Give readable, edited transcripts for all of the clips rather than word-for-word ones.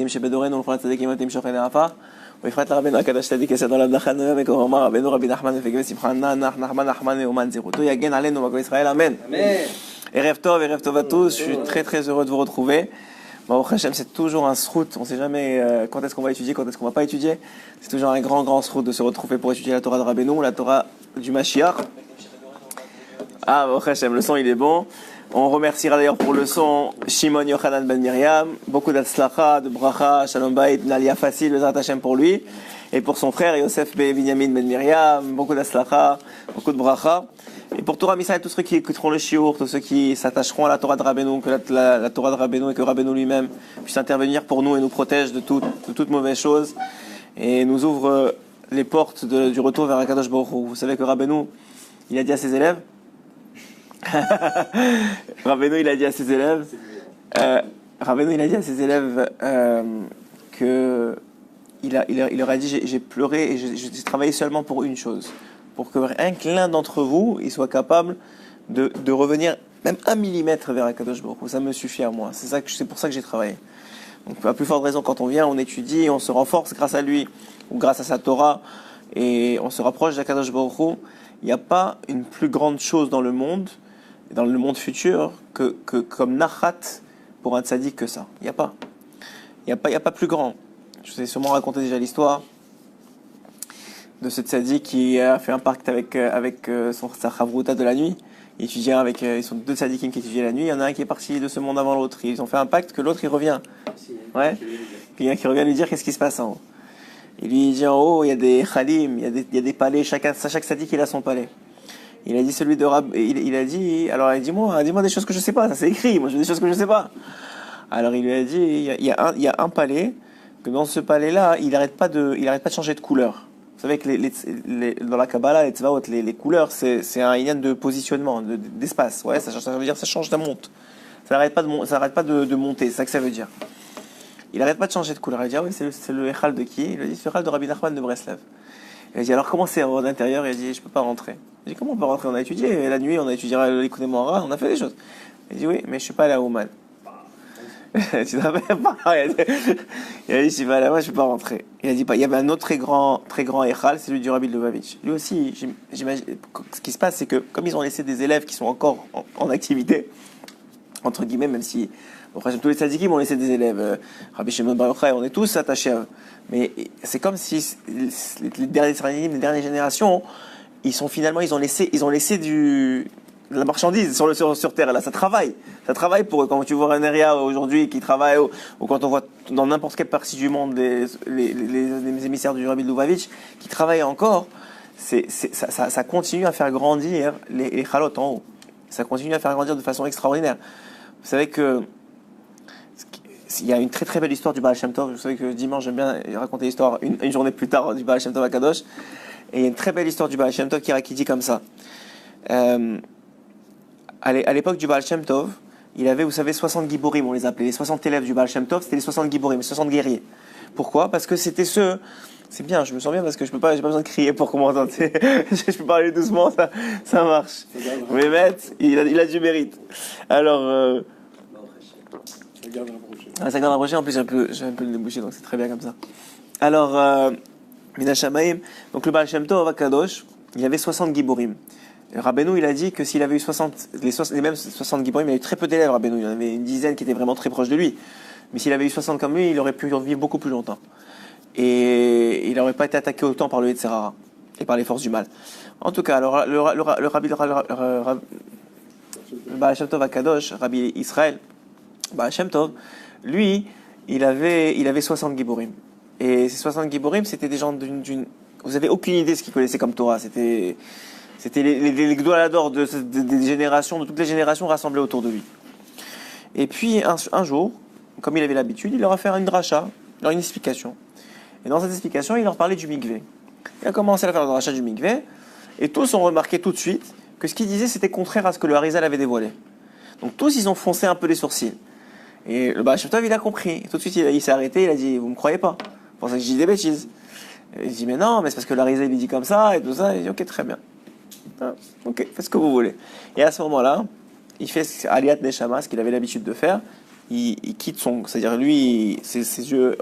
המתים שבדורנו ולכל הצדיקים המתים שוכני העפר ובפרט לרבנו הקדוש צדיק יסוד עולם דחן נאום וקורא רבנו רבי נחמן מפגמי שמחה נח נחמן נחמן נאומן זירותו יגן עלינו מגוי ישראל amen. ערב טוב à tous, je suis très très heureux de vous retrouver. Baruch Hashem, c'est toujours un srout, on ne sait jamais quand est-ce qu'on va étudier, quand est-ce qu'on ne va pas étudier. C'est toujours un grand srout de se retrouver pour étudier la Torah de Rabbeinu, la Torah du Mashiach. Ah, Baruch Hashem, le son il est bon. On remerciera d'ailleurs pour le son Shimon Yochanan Ben Miriam, beaucoup d'Atzlacha, de Bracha, Shalom Bayit, Nalia Facile, Bezrat Hashem pour lui, et pour son frère Yosef Binyamin Ben Miriam, beaucoup d'Atzlacha, beaucoup de Bracha. Et pour Torah Misa et tous ceux qui écouteront le shiur, tous ceux qui s'attacheront à la Torah de Rabbeinu, que la Torah de Rabbeinu et que Rabbeinu lui-même puisse intervenir pour nous et nous protège de toute mauvaise chose et nous ouvre les portes du retour vers Akadosh Baruch Hu. Vous savez que Rabbeinu, il a dit à ses élèves, Rabbeinu il a dit à ses élèves que il leur a dit j'ai pleuré et j'ai travaillé seulement pour une chose, pour que rien que l'un d'entre vous il soit capable de revenir même 1 millimètre vers Akadosh Baruch Hu. Ça me suffit à moi, c'est pour ça que j'ai travaillé. Donc à plus forte raison, quand on vient, on étudie, on se renforce grâce à lui ou grâce à sa Torah et on se rapproche d'Akadosh Baruch Hu. Il n'y a pas une plus grande chose dans le monde futur que comme nachat pour un tzaddik que ça. Il n'y a pas plus grand. Je vous ai sûrement raconté déjà l'histoire de ce tzaddik qui a fait un pacte avec sa chavruta de la nuit. Il étudiait ils sont 2 tzaddikim qui étudiaient la nuit. Il y en a un qui est parti de ce monde avant l'autre. Ils ont fait un pacte que l'autre il revient. Ouais. Puis il y en a qui revient lui dire qu'est-ce qui se passe en haut. Il lui dit en haut il y a des chalim, il y a des palais. Chaque tzaddik il a son palais. Il a dit celui de Rab, il a dit dis-moi des choses que je sais pas, ça c'est écrit, moi j'ai des choses que je sais pas. Alors il lui a dit il y a un palais que dans ce palais-là, il arrête pas de changer de couleur. Vous savez que dans la Kabbalah, les tzvaot, les couleurs, c'est un inyan de positionnement, d'espace. Ouais, ça veut dire ça change, ça monte. Ça arrête pas de monter, c'est ça que ça veut dire. Il arrête pas de changer de couleur. Il a dit oui, c'est le Echal de qui? Il a dit c'est le Echal de Rabbi Nachman de Breslev. Il a dit alors comment c'est à l'intérieur? Il a dit je peux pas rentrer. J'ai dit comment on peut rentrer? On a étudié la nuit, on a étudié l'écoute Moara, on a fait des choses. Il a dit oui, mais je suis pas allé à Ouman. Tu n'avais pas. Il a dit je suis pas allé à Ouman, je peux pas rentrer. Il a dit pas. Il y avait un autre très grand Echal, c'est celui du Rabbi Lubavitch. Lui aussi, j'imagine. Ce qui se passe, c'est que comme ils ont laissé des élèves qui sont encore en activité, entre guillemets, même si tous les tzadikim ont laissé des élèves, Rabbi Shimon Bar Yochai, on est tous attachés à eux. Mais c'est comme si les dernières générations, ils ont laissé de la marchandise sur terre. Là, ça travaille pour eux. Quand tu vois un area aujourd'hui qui travaille, ou quand on voit dans n'importe quelle partie du monde les émissaires du Rabbi Lubavitch qui travaillent encore, ça continue à faire grandir les chalotes en haut. Ça continue à faire grandir de façon extraordinaire. Vous savez que il y a une très très belle histoire du Baal Shem Tov. Vous savez que dimanche j'aime bien raconter l'histoire une journée plus tard du Baal Shem Tov à Kadosh. Et il y a une très belle histoire du Baal Shem Tov qui dit comme ça. À l'époque du Baal Shem Tov, il avait, vous savez, 60 giborim, on les appelait. Les 60 élèves du Baal Shem Tov, c'était les 60 giborim, les 60 guerriers. Pourquoi? Parce que c'était ceux... C'est bien, je me sens bien parce que j'ai pas besoin de crier pour qu'on m'entende. Je peux parler doucement, ça marche. Mais Maître, il a du mérite. Alors... ça garde rapproché, en plus j'ai un peu le débouché, donc c'est très bien comme ça. Alors, Mina Shamaim, donc le Baal Shem Tov à Kadosh, il y avait 60 giborim. Rabbeinu, il a dit que s'il avait eu les mêmes 60 giborim, il y a eu très peu d'élèves, Rabbeinu, il y en avait une dizaine qui étaient vraiment très proches de lui. Mais s'il avait eu 60 comme lui, il aurait pu vivre beaucoup plus longtemps. Et il n'aurait pas été attaqué autant par le Yetzirara et par les forces du mal. En tout cas, alors, le Baal Shem Tov à Kadosh, Rabbi Israël, Baal Shem Tov, lui, il avait 60 giborim. Et ces 60 giborim, c'était des gens vous avez aucune idée de ce qu'ils connaissaient comme Torah. C'était les Gdolador des générations, de toutes les générations rassemblées autour de lui. Et puis, un jour, comme il avait l'habitude, il leur a fait une dracha, une explication. Et dans cette explication, il leur parlait du mikvé. Il a commencé à faire la dracha du mikvé, et tous ont remarqué tout de suite que ce qu'il disait, c'était contraire à ce que le Harizal avait dévoilé. Donc tous, ils ont foncé un peu les sourcils. Et le Baal Shem Tov, il a compris. Et tout de suite, il s'est arrêté, il a dit, vous me croyez pas? Vous pensez que je dis des bêtises? Et il dit, mais non, mais c'est parce que l'Harizal, il dit comme ça, et tout ça. Il dit, ok, très bien. Ok, faites ce que vous voulez. Et à ce moment-là, il fait Aliyat Neshama, ce qu'il avait l'habitude de faire. il quitte c'est-à-dire lui, ses yeux,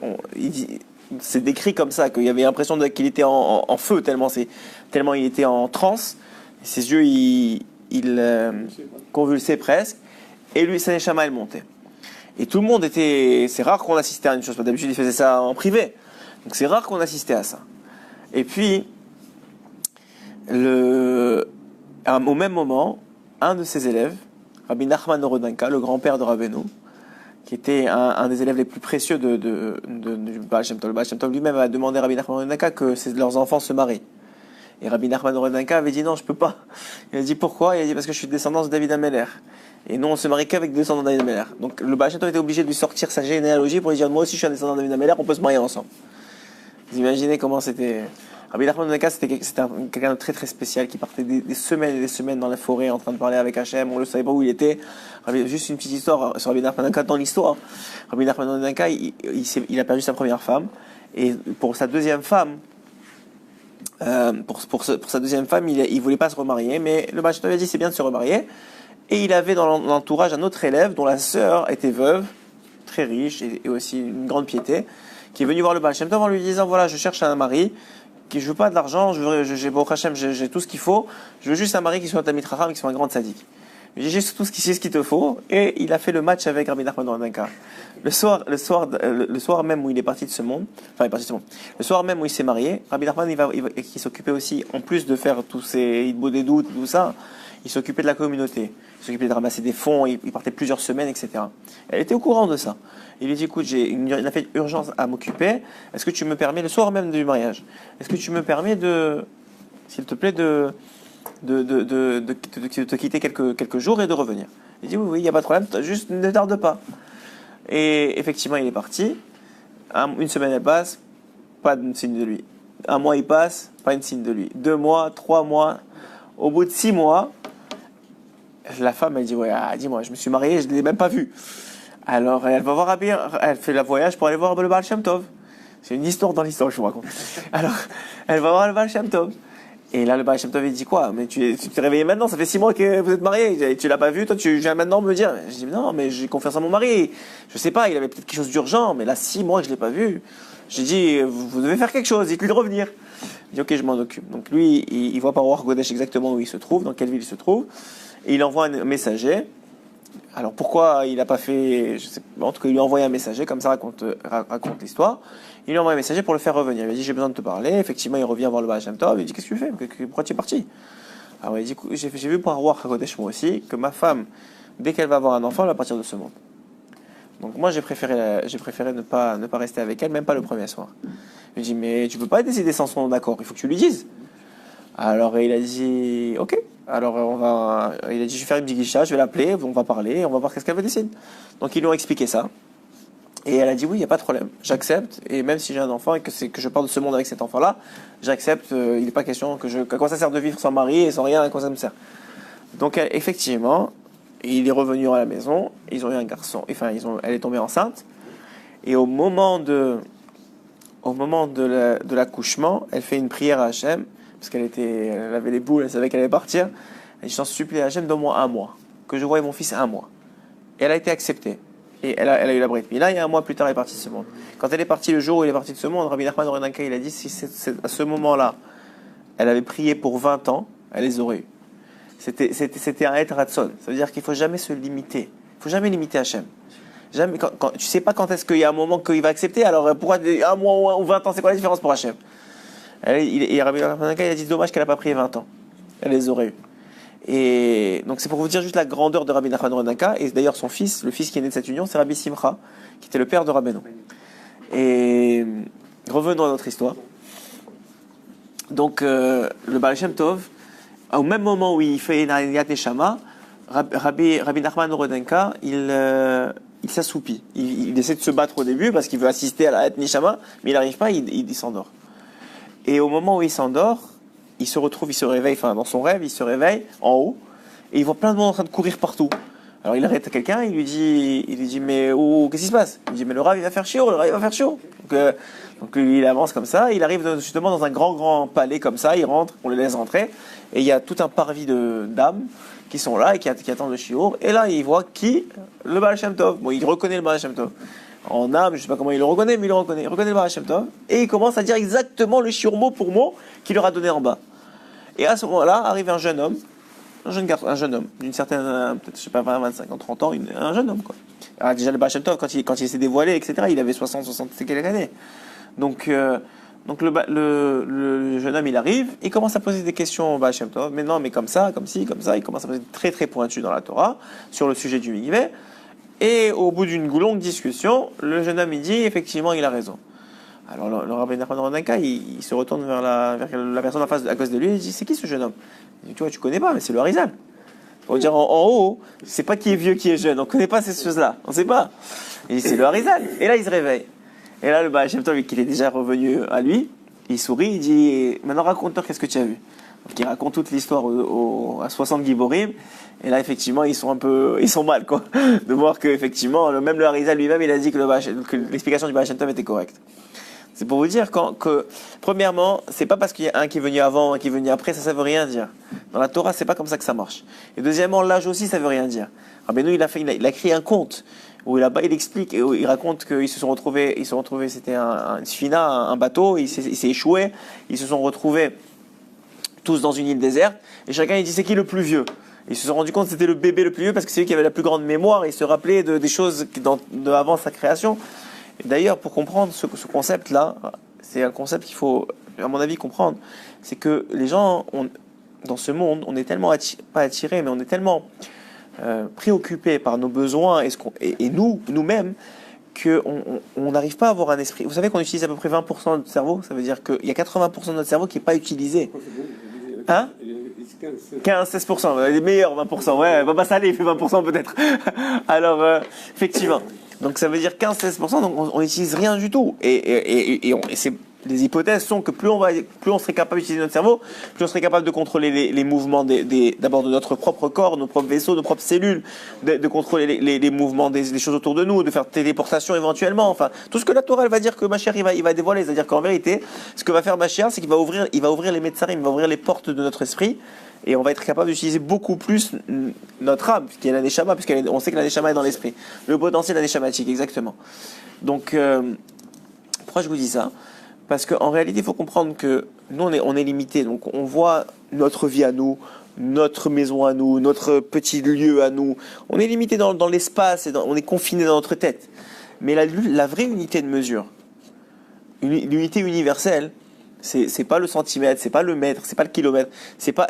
c'est décrit comme ça, qu'il y avait l'impression qu'il était en feu tellement il était en transe. Ses yeux, convulsaient presque, et lui, sa neshama, elle montait. Et tout le monde c'est rare qu'on assistait à une chose, d'habitude il faisait ça en privé, donc c'est rare qu'on assistait à ça. Et puis, au même moment, un de ses élèves, Rabbi Nachman Orodenka, le grand-père de Rabbeinu, qui était un des élèves les plus précieux du Baal Shem Tov. Le Baal Shem Tov lui-même a demandé à Rabbi Nachman Orodenka que leurs enfants se marient. Et Rabbi Nachman Orodenka avait dit non, je peux pas. Il a dit pourquoi? Il a dit parce que je suis descendant de David Ameller. Et nous, on se marie qu'avec des descendants de David Ameller. Donc le Baal Shem Tov était obligé de lui sortir sa généalogie pour lui dire moi aussi je suis un descendant de David Ameller, on peut se marier ensemble. Vous imaginez comment c'était. Rabbi Nachman Orodenka, c'était quelqu'un de très très spécial qui partait des semaines et des semaines dans la forêt en train de parler avec Hachem, on ne savait pas où il était. Juste une petite histoire sur Rabbi Nachman Orodenka dans l'histoire. Rabbi Nachman Orodenka, il a perdu sa première femme, et pour sa deuxième femme, pour sa deuxième femme, il voulait pas se remarier, mais le Baal Shem Tov a dit c'est bien de se remarier. Et il avait dans l'entourage un autre élève dont la sœur était veuve, très riche et aussi une grande piété, qui est venu voir le Baal Shem Tov en lui disant voilà, je cherche un mari, je veux pas de l'argent, j'ai tout ce qu'il faut, je veux juste un mari qui soit un Talmid Chacham et qui soit un grand tzaddik. J'ai juste tout ce qu'il te faut, et il a fait le match avec Rabbi Nachman Orodenka. Le soir même où il est parti de ce monde, le soir même où il s'est marié, Rabbi Nachman qui s'occupait aussi, en plus de faire tous ces idbo des doutes, tout ça, il s'occupait de la communauté, il s'occupait de ramasser des fonds, il partait plusieurs semaines, etc. Elle était au courant de ça. Il lui dit écoute, il a fait urgence à m'occuper, est-ce que tu me permets, le soir même du mariage, est-ce que tu me permets s'il te plaît, de te quitter quelques jours et de revenir. Il dit oui, il n'y a pas de problème, juste ne tarde pas. Et effectivement, il est parti. Une semaine elle passe, pas de signe de lui. Un mois il passe, pas de signe de lui. 2 mois, 3 mois. Au bout de 6 mois, la femme elle dit dis-moi, je me suis mariée, je ne l'ai même pas vu. Alors elle va voir elle fait le voyage pour aller voir le Baal Shem Tov. C'est une histoire dans l'histoire, je vous raconte. Alors elle va voir le Baal Shem Tov. Et là, le Baal Shem Tov, il dit quoi? Mais tu t'es réveillé maintenant, ça fait 6 mois que vous êtes mariés, tu l'as pas vu, toi tu viens maintenant me dire. Je dis non, mais j'ai confiance en mon mari. Je sais pas, il avait peut-être quelque chose d'urgent, mais là 6 mois que je l'ai pas vu. J'ai dit, vous devez faire quelque chose, dites-lui de revenir. Il dit ok, je m'en occupe. Donc lui, il voit par Ruach Kodesh exactement où il se trouve, dans quelle ville il se trouve, et il envoie un messager. Alors pourquoi il n'a pas fait, je sais pas, en tout cas il lui a envoyé un messager, comme ça raconte l'histoire. Il lui a envoyé un messager pour le faire revenir. Il lui a dit j'ai besoin de te parler. Effectivement il revient voir le Baal Shem Tov. Il dit qu'est-ce que tu fais? Pourquoi tu es parti? Alors il dit j'ai vu par Ruach HaKodesh moi aussi que ma femme, dès qu'elle va avoir un enfant, elle va partir de ce monde. Donc moi j'ai préféré ne pas rester avec elle, même pas le premier soir. Il lui dit mais tu peux pas décider sans son accord, il faut que tu lui dises. Alors il a dit ok. Alors il a dit je vais faire une bigisha, je vais l'appeler, on va parler, on va voir qu'est-ce qu'elle veut décider. Donc ils lui ont expliqué ça. Et elle a dit oui, il n'y a pas de problème, j'accepte, et même si j'ai un enfant et que je pars de ce monde avec cet enfant-là, j'accepte, il n'est pas question à quoi ça sert de vivre sans mari et sans rien, à quoi ça me sert. Donc effectivement, il est revenu à la maison, ils ont eu un garçon, elle est tombée enceinte, et au moment de l'accouchement, elle fait une prière à Hachem, parce elle avait les boules, elle savait qu'elle allait partir, elle dit, j'en supplie à Hachem, donne-moi 1 mois, que je voie mon fils 1 mois. Et elle a été acceptée. Et elle a eu la brit mila, et 1 mois plus tard, elle est partie de ce monde. Quand elle est partie, le jour où elle est partie de ce monde, Rabbi Nachman Orodenka, il a dit, si à ce moment-là, elle avait prié pour 20 ans, elle les aurait eu. C'était un et ratson. Ça veut dire qu'il ne faut jamais se limiter. Il ne faut jamais limiter Hachem. Jamais, tu ne sais pas quand est-ce qu'il y a un moment qu'il va accepter, alors pourquoi 1 mois ou 20 ans, c'est quoi la différence pour Hachem? Et Rabbi Nachman Orodenka, il a dit, dommage qu'elle n'a pas prié 20 ans. Elle les aurait eu. Et donc c'est pour vous dire juste la grandeur de Rabbi Nachman Orodenka. Et d'ailleurs son fils, le fils qui est né de cette union, c'est Rabbi Simcha, qui était le père de Rabbeinu. Et revenons à notre histoire. Donc le Baal Shem Tov, au même moment où il fait une Aliyat Neshama, Rabbi Nachman Orodenka, il s'assoupit. Il essaie de se battre au début parce qu'il veut assister à la Aliyat Neshama, mais il n'arrive pas, il s'endort. Et au moment où il s'endort, il se réveille, dans son rêve, il se réveille en haut, et il voit plein de monde en train de courir partout. Alors il arrête quelqu'un, il lui dit mais qu'est-ce qui se passe? Il dit mais le Rav il va faire chiot, donc il avance comme ça, il arrive justement dans un grand palais comme ça, il rentre, on le laisse rentrer, et il y a tout un parvis de dames qui sont là et qui attendent le shiur. Et là, il voit qui? Le Baal Shem Tov. Bon, il reconnaît le Baal Shem Tov. En âme, je ne sais pas comment il le reconnaît, mais il le reconnaît. Il reconnaît le Baal Shem Tov. Et il commence à dire exactement le shiur mot pour mot qu'il leur a donné en bas. Et à ce moment-là, arrive un jeune homme, un jeune homme, d'une certaine, peut-être, je sais pas, 20, 25 ans, 30 ans, un jeune homme, quoi. Alors, déjà, le Baal Shem Tov, quand il s'est dévoilé, etc., il avait 60, 60, c'est quelques années. Donc le jeune homme, il arrive, il commence à poser des questions au Baal Shem Tov, mais non, mais comme ça, comme ci, comme ça, il commence à poser très très pointu dans la Torah, sur le sujet du mikveh, et au bout d'une longue discussion, le jeune homme, il dit, effectivement, il a raison. Alors le rabbin Nachman Rodenka, il se retourne vers la personne en face, à cause de lui, et il dit, c'est qui ce jeune homme? Il dit, tu vois, tu connais pas, mais c'est le Harizal. Pour dire en haut, c'est pas qui est vieux, qui est jeune, on connaît pas ces choses-là, on sait pas. Il dit, c'est le Harizal. Et là, il se réveille. Et là, le Baal Shem Tov, vu qu'il est déjà revenu à lui, il sourit, il dit, maintenant raconte-toi qu'est-ce que tu as vu. Donc il raconte toute l'histoire à 60 Giborim, et là effectivement ils sont mal quoi, de voir que effectivement même le Harizal lui-même il a dit que l'explication du Baal Shem Tov était correcte. C'est pour vous dire que premièrement, c'est pas parce qu'il y a un qui est venu avant, un qui est venu après, ça veut rien dire. Dans la Torah, c'est pas comme ça que ça marche. Et deuxièmement, l'âge aussi, ça veut rien dire. Rabbeinu, il a écrit un conte où là-bas il explique et où il raconte qu'ils se sont retrouvés, c'était une sfina, un bateau, il s'est échoué, ils se sont retrouvés tous dans une île déserte, et chacun il dit c'est qui le plus vieux. Ils se sont rendus compte que c'était le bébé le plus vieux parce que c'est lui qui avait la plus grande mémoire et il se rappelait des choses avant sa création. Et d'ailleurs, pour comprendre ce concept-là, c'est un concept qu'il faut, à mon avis, comprendre. C'est que les gens, dans ce monde, on est tellement pas attirés, mais on est tellement préoccupés par nos besoins et nous-mêmes, qu'on n'arrive pas à avoir un esprit. Vous savez qu'on utilise à peu près 20% de notre cerveau, ça veut dire qu'il y a 80% de notre cerveau qui n'est pas utilisé. Hein? 15-16%, les meilleurs 20%, ouais, Baba Salé il fait 20% peut-être. Alors, effectivement. Donc ça veut dire 15-16%, donc on n'utilise rien du tout. Et les hypothèses sont que plus on serait capable d'utiliser notre cerveau, plus on serait capable de contrôler les mouvements d'abord de notre propre corps, nos propres vaisseaux, nos propres cellules, de contrôler les mouvements des choses autour de nous, de faire téléportation éventuellement, enfin, tout ce que la Torah elle va dire que Mashiach il va dévoiler, c'est-à-dire qu'en vérité, ce que va faire Mashiach, c'est qu'il va ouvrir les Metzarim, il va ouvrir les portes de notre esprit, et on va être capable d'utiliser beaucoup plus notre âme, qui est la Neshama, puisqu'on sait que la Neshama est dans l'esprit. Le potentiel de la Neshamatique, exactement. Donc, pourquoi je vous dis ça? Parce qu'en réalité, il faut comprendre que nous, on est limité. Donc, on voit notre vie à nous, notre maison à nous, notre petit lieu à nous. On est limité dans l'espace, on est confiné dans notre tête. Mais la vraie unité de mesure, l'unité universelle, c'est pas le centimètre, c'est pas le mètre, c'est pas le kilomètre, c'est pas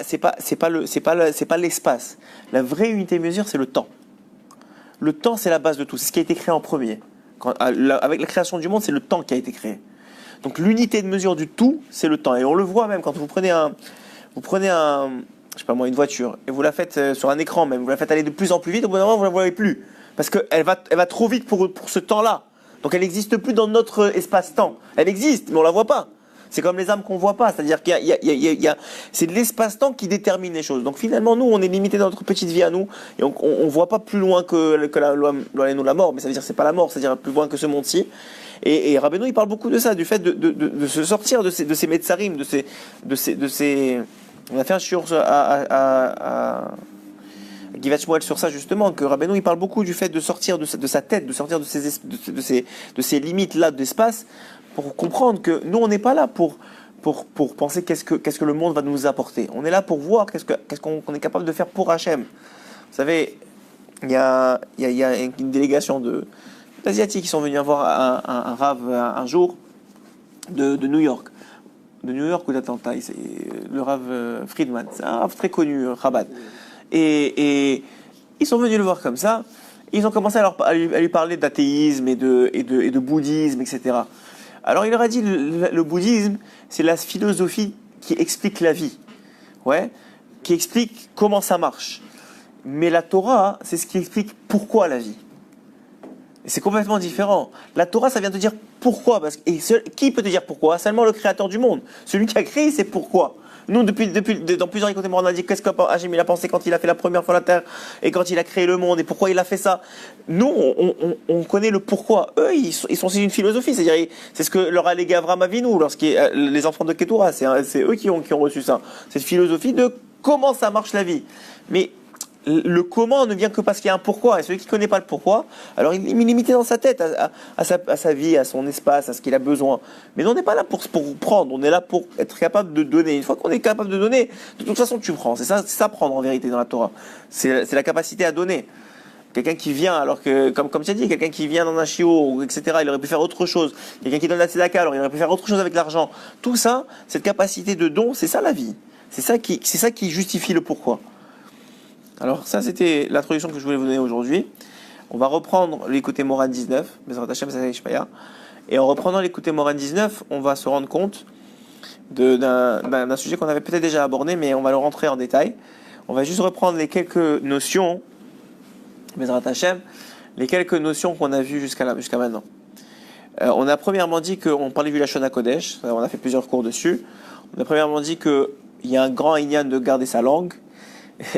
l'espace. La vraie unité de mesure, c'est le temps. Le temps, c'est la base de tout. C'est ce qui a été créé en premier. Avec la création du monde, c'est le temps qui a été créé. Donc l'unité de mesure du tout, c'est le temps. Et on le voit même quand vous prenez je sais pas moi, une voiture, et vous la faites sur un écran même, vous la faites aller de plus en plus vite, au bout d'un moment, vous la voyez plus. Parce qu'elle va trop vite pour ce temps-là. Donc elle n'existe plus dans notre espace-temps. Elle existe, mais on la voit pas. C'est comme les âmes qu'on voit pas. C'est-à-dire c'est de l'espace-temps qui détermine les choses. Donc finalement, nous, on est limité dans notre petite vie à nous, et on voit pas plus loin que la mort, mais ça veut dire que c'est pas la mort, c'est-à-dire plus loin que ce monde-ci. Et Rabbeinu, il parle beaucoup de ça, du fait de se sortir de ces metzarim, de ces. On a fait un shiur à Givat Shmuel sur ça justement, que Rabbeinu, il parle beaucoup du fait de sortir de sa tête, de sortir de ces limites-là d'espace, pour comprendre que nous, on n'est pas là pour penser qu'est-ce que le monde va nous apporter. On est là pour voir qu'est-ce qu'on est capable de faire pour Hachem. Vous savez, il y a une délégation d'Asiatiques qui sont venus voir un Rav un jour de New York. De New York ou d'Atlanta, c'est le Rav Friedman, c'est un Rav très connu, Chabad. Et ils sont venus le voir comme ça, ils ont commencé à lui parler d'athéisme et de bouddhisme, etc. Alors il leur a dit, le bouddhisme, c'est la philosophie qui explique la vie, qui explique comment ça marche. Mais la Torah, c'est ce qui explique pourquoi la vie. Et c'est complètement différent. La Torah, ça vient te dire pourquoi. Qui peut te dire pourquoi? Seulement le créateur du monde. Celui qui a créé, c'est pourquoi. Nous, dans plusieurs écoutes, on a dit qu'est-ce qu'Hachem a pensé quand il a fait la première fois la terre et quand il a créé le monde et pourquoi il a fait ça. Nous, on connaît le pourquoi. Eux, ils sont aussi une philosophie. C'est-à-dire, c'est ce que leur a légué Avraham Avinu, les enfants de Ketura. C'est eux qui ont reçu ça. Cette philosophie de comment ça marche la vie. Mais le comment ne vient que parce qu'il y a un pourquoi. Et celui qui ne connaît pas le pourquoi, alors il est limité dans sa tête, à sa vie, à son espace, à ce qu'il a besoin. Mais on n'est pas là pour prendre, on est là pour être capable de donner. Une fois qu'on est capable de donner, de toute façon tu prends. C'est ça prendre en vérité dans la Torah. C'est la capacité à donner. Quelqu'un qui vient, alors que, comme tu as dit, quelqu'un qui vient dans un chiot, etc., il aurait tzedaka, faire autre chose. Quelqu'un qui donne la tzedaka, alors il aurait pu faire autre chose avec l'argent. Tout ça, cette capacité de don, c'est ça la vie. C'est ça qui justifie le pourquoi. Alors ça, c'était l'introduction que je voulais vous donner aujourd'hui. On va reprendre l'écouté Moran 19, et en reprenant l'écouté Moran 19, on va se rendre compte d'un sujet qu'on avait peut-être déjà abordé, mais on va le rentrer en détail. On va juste reprendre les quelques notions, les quelques notions qu'on a vues jusqu'à maintenant. On a premièrement dit qu'on parlait du Lashon HaKodesh, on a fait plusieurs cours dessus. On a premièrement dit qu'il y a un grand inyan de garder sa langue,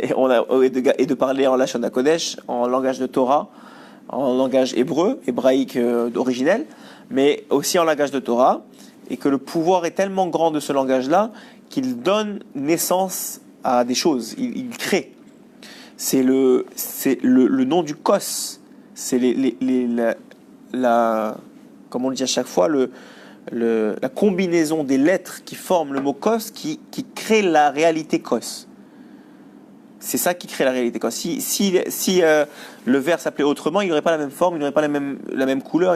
et de parler en Lashon HaKodesh, en langage de Torah, en langage hébraïque originel, mais aussi en langage de Torah, et que le pouvoir est tellement grand de ce langage-là qu'il donne naissance à des choses, il crée. C'est le nom du kos, c'est comme on le dit à chaque fois, la combinaison des lettres qui forment le mot kos qui crée la réalité kos. C'est ça qui crée la réalité. Si le verre s'appelait autrement, il n'aurait pas la même forme, il n'aurait pas la même couleur.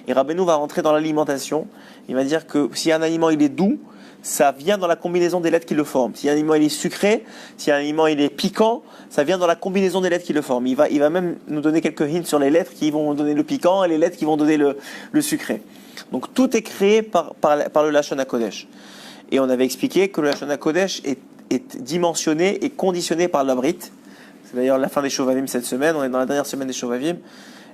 Et Rabbeinu va rentrer dans l'alimentation. Il va dire que si un aliment il est doux, ça vient dans la combinaison des lettres qui le forment. Si un aliment il est sucré, si un aliment il est piquant, ça vient dans la combinaison des lettres qui le forment. Il va même nous donner quelques hints sur les lettres qui vont donner le piquant et les lettres qui vont donner le sucré. Donc tout est créé par le Lashon HaKodesh. Et on avait expliqué que le Lashon HaKodesh est dimensionné et conditionné par la Brit. C'est d'ailleurs la fin des Shovavim cette semaine, on est dans la dernière semaine des Shovavim,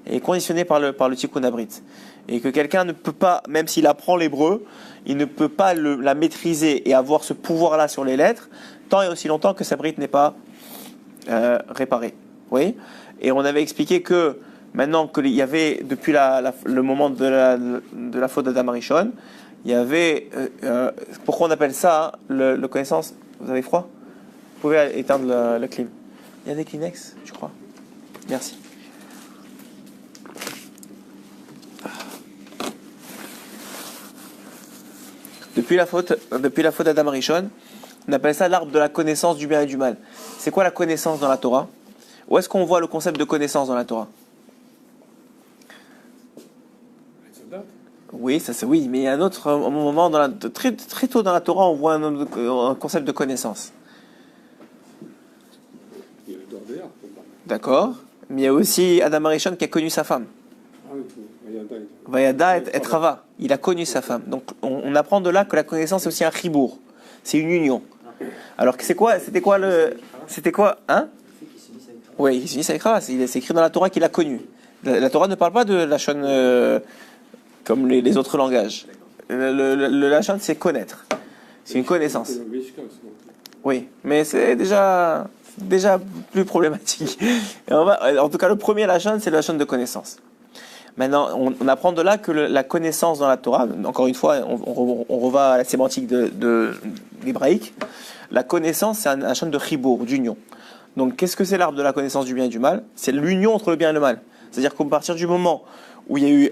et conditionné par le Tikkun Brit. Et que quelqu'un ne peut pas, même s'il apprend l'hébreu, il ne peut pas la maîtriser et avoir ce pouvoir-là sur les lettres, tant et aussi longtemps que sa Brit n'est pas réparée. Oui. Et on avait expliqué que maintenant qu'il y avait, depuis le moment de la faute d'Adam Arishon, il y avait, pourquoi on appelle ça le connaissance? Vous avez froid? Vous pouvez éteindre le clim. Il y a des Kleenex, je crois. Merci. Depuis la faute d'Adam Arishon, on appelle ça l'arbre de la connaissance du bien et du mal. C'est quoi la connaissance dans la Torah? Où est-ce qu'on voit le concept de connaissance dans la Torah? Oui, ça c'est oui, mais il y a un autre moment très très tôt dans la Torah, on voit un concept de connaissance. D'accord, mais il y a aussi Adam Arishon qui a connu sa femme. Vayada et Rava, il a connu sa femme. Donc on apprend de là que la connaissance c'est aussi un chibour, c'est une union. Alors c'était quoi hein? Oui, il s'unit avec Rava, c'est écrit dans la Torah qu'il a connu. La Torah ne parle pas de la Lashon comme les autres langages. Le Lashon, c'est connaître. C'est une connaissance. Oui, mais c'est déjà plus problématique. En tout cas, le premier Lashon, c'est le Lashon de connaissance. Maintenant, on apprend de là que la connaissance dans la Torah, encore une fois, on reva à la sémantique de l'hébraïque, la connaissance, c'est un Lashon de chibour, d'union. Donc, qu'est-ce que c'est l'arbre de la connaissance du bien et du mal? C'est l'union entre le bien et le mal. C'est-à-dire qu'à partir du moment où il y a eu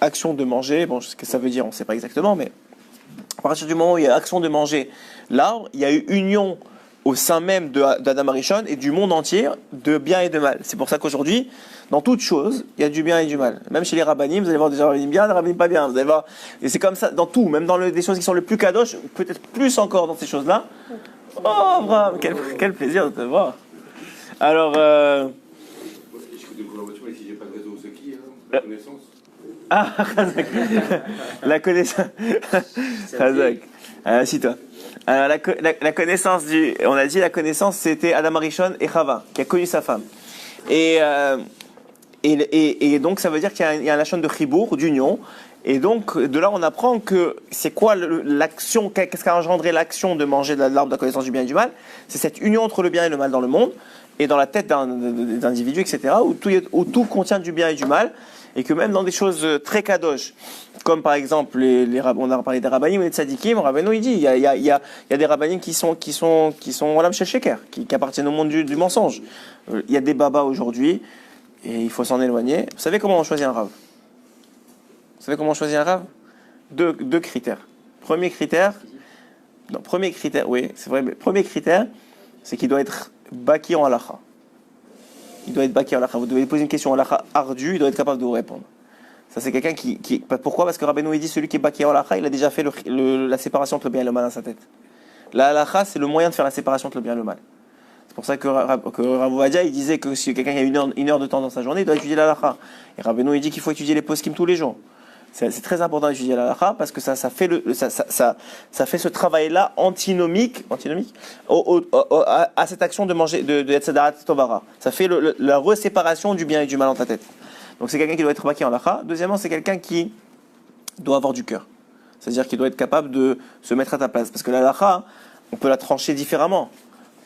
action de manger, bon, ce que ça veut dire, on ne sait pas exactement, mais à partir du moment où il y a action de manger l'arbre, il y a eu union au sein même d'Adam Arishon et du monde entier de bien et de mal. C'est pour ça qu'aujourd'hui, dans toute chose, il y a du bien et du mal. Même chez les rabbinim, vous allez voir des rabbinim bien, des rabbinim pas bien. Vous allez voir, et c'est comme ça dans tout, même dans des choses qui sont les plus kadosh, peut-être plus encore dans ces choses-là. Oh, Abraham, quel plaisir de te voir. Alors, je fais des collaborations et si j'ai pas de réseau, c'est qui la connaissance? Ah, la connaissance. Hazak. Assis-toi. La connaissance on a dit la connaissance, c'était Adam Arishon et Chava, qui a connu sa femme. Et donc, ça veut dire qu'il y a un lashon de chibour, d'union. Et donc, de là, on apprend que c'est quoi l'action, qu'est-ce qu'a engendré l'action de manger de l'arbre de la connaissance du bien et du mal? C'est cette union entre le bien et le mal dans le monde, et dans la tête d'un individu, etc., où tout contient du bien et du mal. et que même dans des choses très kadosh, comme par exemple on a parlé des rabbanim et des tzadikim, Rabbeinu il dit il y a des rabbanim qui sont Olam Shel Sheker, qui appartiennent au monde du mensonge. Il y a des babas aujourd'hui et il faut s'en éloigner. Vous savez comment on choisit un rav? Vous savez comment on choisit un rav? Deux critères. Premier critère, oui, c'est vrai, mais premier critère, c'est qu'il doit être baki en halakha. Il doit être baki en halakha. Vous devez poser une question en halakha ardue, il doit être capable de vous répondre. Ça, c'est quelqu'un qui pourquoi? Parce que Rabbeinu il dit celui qui est baki en halakha, il a déjà fait la séparation entre le bien et le mal dans sa tête. La halakha, c'est le moyen de faire la séparation entre le bien et le mal. C'est pour ça que Rav Ovadia, il disait que si quelqu'un a une heure de temps dans sa journée, il doit étudier la halakha. Et Rabbeinu il dit qu'il faut étudier les poskim tous les jours. C'est très important d'étudier la halakha parce que ça fait ce travail-là antinomique à cette action de manger de Tzadarat Tovara. Ça fait la reséparation du bien et du mal dans ta tête. Donc c'est quelqu'un qui doit être baki en halakha. Deuxièmement, c'est quelqu'un qui doit avoir du cœur. C'est-à-dire qu'il doit être capable de se mettre à ta place. Parce que la halakha, on peut la trancher différemment.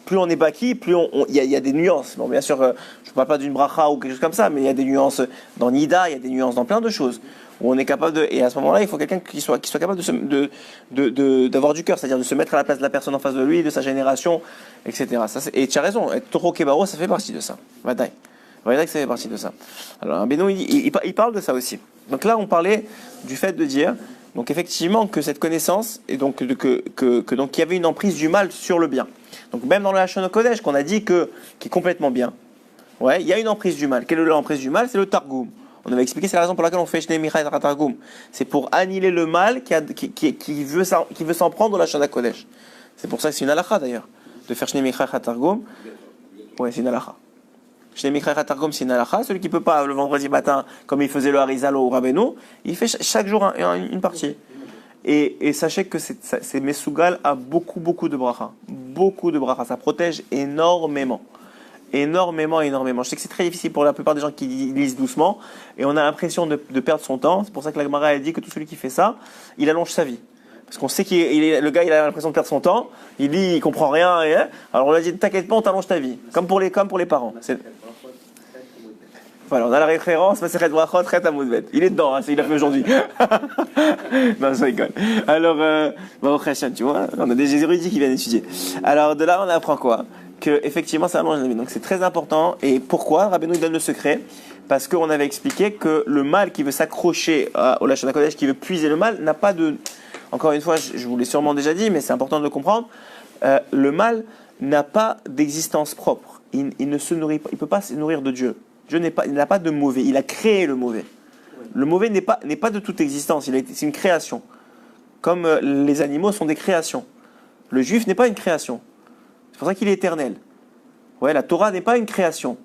Plus on est baki, plus il y a des nuances. Bon, bien sûr, je ne parle pas d'une bracha ou quelque chose comme ça, mais il y a des nuances dans Nida, il y a des nuances dans plein de choses. Où on est capable de, et à ce moment-là, il faut quelqu'un qui soit capable d'avoir du cœur, c'est-à-dire de se mettre à la place de la personne en face de lui, de sa génération, etc. Et tu as raison, être Toro Kebaro, ça fait partie de ça. Vadaï, que ça fait partie de ça. Alors, Beno, il parle de ça aussi. Donc là, on parlait du fait de dire, donc effectivement, que cette connaissance, et donc donc qu'il y avait une emprise du mal sur le bien. Donc même dans le Hashon Kodesh, qu'on a dit qui est complètement bien, ouais, il y a une emprise du mal. Quelle est l'emprise du mal? C'est le Targum. On avait expliqué, c'est la raison pour laquelle on fait Shnei Michai Targum. C'est pour annihiler le mal qui veut s'en prendre au Hashon Kodesh. C'est pour ça que c'est une halakha d'ailleurs, de faire Shnei Michai Targum. Ouais, c'est une halakha. Shnei Michai Targum, c'est une halakha. Celui qui ne peut pas le vendredi matin, comme il faisait le Harizal au Rabbeinu, il fait chaque jour une partie. Et sachez que c'est Mesougal a beaucoup de bracha. Beaucoup de bracha. Ça protège énormément. Énormément. Je sais que c'est très difficile pour la plupart des gens qui lisent doucement. Et on a l'impression de perdre son temps. C'est pour ça que la Gemara a dit que tout celui qui fait ça, il allonge sa vie. Parce qu'on sait le gars, il a l'impression de perdre son temps. Il lit, il comprend rien. Alors on lui a dit, t'inquiète pas, on t'allonge ta vie. Comme pour les parents. Voilà, on a la référence, Masechet Brachot, Chet Amud. Il est dedans, il l'a fait aujourd'hui. Non, je rigole. Alors, Baruch Hashem, tu vois, on a des érudits qui viennent étudier. Alors, de là, on apprend quoi? Que effectivement, ça allonge la vie. Donc, c'est très important. Et pourquoi? Rabbeinu donne le secret. Parce qu'on avait expliqué que le mal qui veut s'accrocher au Lashon HaKodesh, qui veut puiser le mal, n'a pas de... Encore une fois, je vous l'ai sûrement déjà dit, mais c'est important de le comprendre. Le mal n'a pas d'existence propre. Il ne se nourrit pas, il ne peut pas se nourrir de Dieu. Dieu il n'a pas de mauvais, il a créé le mauvais. Le mauvais n'est pas de toute existence, c'est une création. Comme les animaux sont des créations. Le juif n'est pas une création. C'est pour ça qu'il est éternel. Ouais, la Torah n'est pas une création.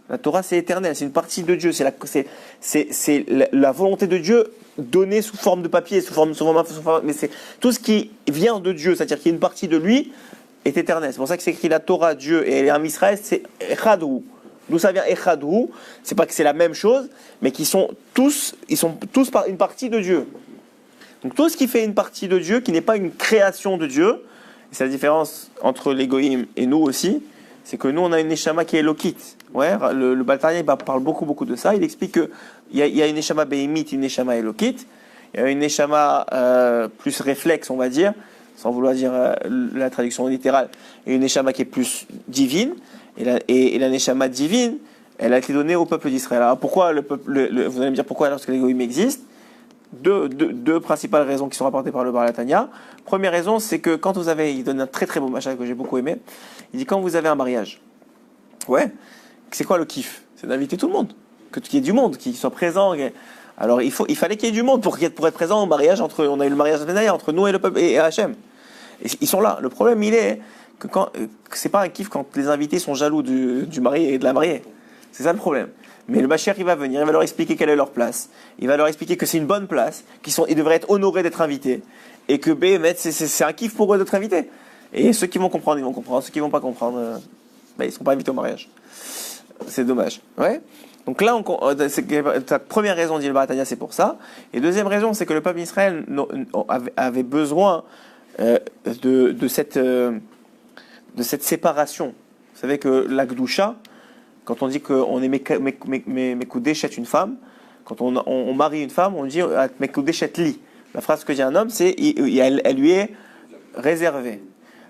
La Torah, c'est éternel, c'est une partie de Dieu. C'est la volonté de Dieu donnée sous forme de papier, mais c'est tout ce qui vient de Dieu, c'est-à-dire qu'il y a une partie de lui, est éternel. C'est pour ça que c'est écrit la Torah, Dieu et les Israël, c'est Echadou. D'où ça vient Echadou? C'est pas que c'est la même chose, mais ils sont tous une partie de Dieu. Donc tout ce qui fait une partie de Dieu, qui n'est pas une création de Dieu, c'est la différence entre les Goïm et nous aussi, c'est que nous on a une Neshama qui est Elokite. Ouais, le Baltania parle beaucoup de ça. Il explique qu'il y a une Neshama Behimite, une Neshama Elokite. Il y a une Neshama plus réflexe, on va dire, sans vouloir dire la traduction littérale, et une Neshama qui est plus divine. Et la Neshama divine, elle a été donnée au peuple d'Israël. Alors pourquoi vous allez me dire pourquoi lorsque les Goïm existent? Deux principales raisons qui sont rapportées par le Baal HaTanya. Première raison, c'est que quand il donne un très très beau machin que j'ai beaucoup aimé, il dit quand vous avez un mariage, ouais, c'est quoi le kiff? C'est d'inviter tout le monde, qu'il y ait du monde, qu'il soit présent. Alors il fallait qu'il y ait du monde pour être présent au mariage on a eu le mariage de Benaya entre nous et le peuple et Hachem. Et ils sont là. Le problème il est que c'est pas un kiff quand les invités sont jaloux du marié et de la mariée. C'est ça le problème. Mais le Mashiach, il va venir, il va leur expliquer quelle est leur place. Il va leur expliquer que c'est une bonne place, ils devraient être honorés d'être invités. Et que c'est un kiff pour eux d'être invités. Et ceux qui vont comprendre, ils vont comprendre. Ceux qui vont pas comprendre, ils ne seront pas invités au mariage. C'est dommage. Ouais. Donc là, ta première raison, dit le Baal HaTanya, c'est pour ça. Et deuxième raison, c'est que le peuple d'Israël avait besoin de cette séparation. Vous savez que la Gdusha, quand on dit qu'on est Mekoudé chez une femme, Quand on marie une femme, on dit Mekudeshet li. La phrase que dit un homme, c'est elle lui est réservée.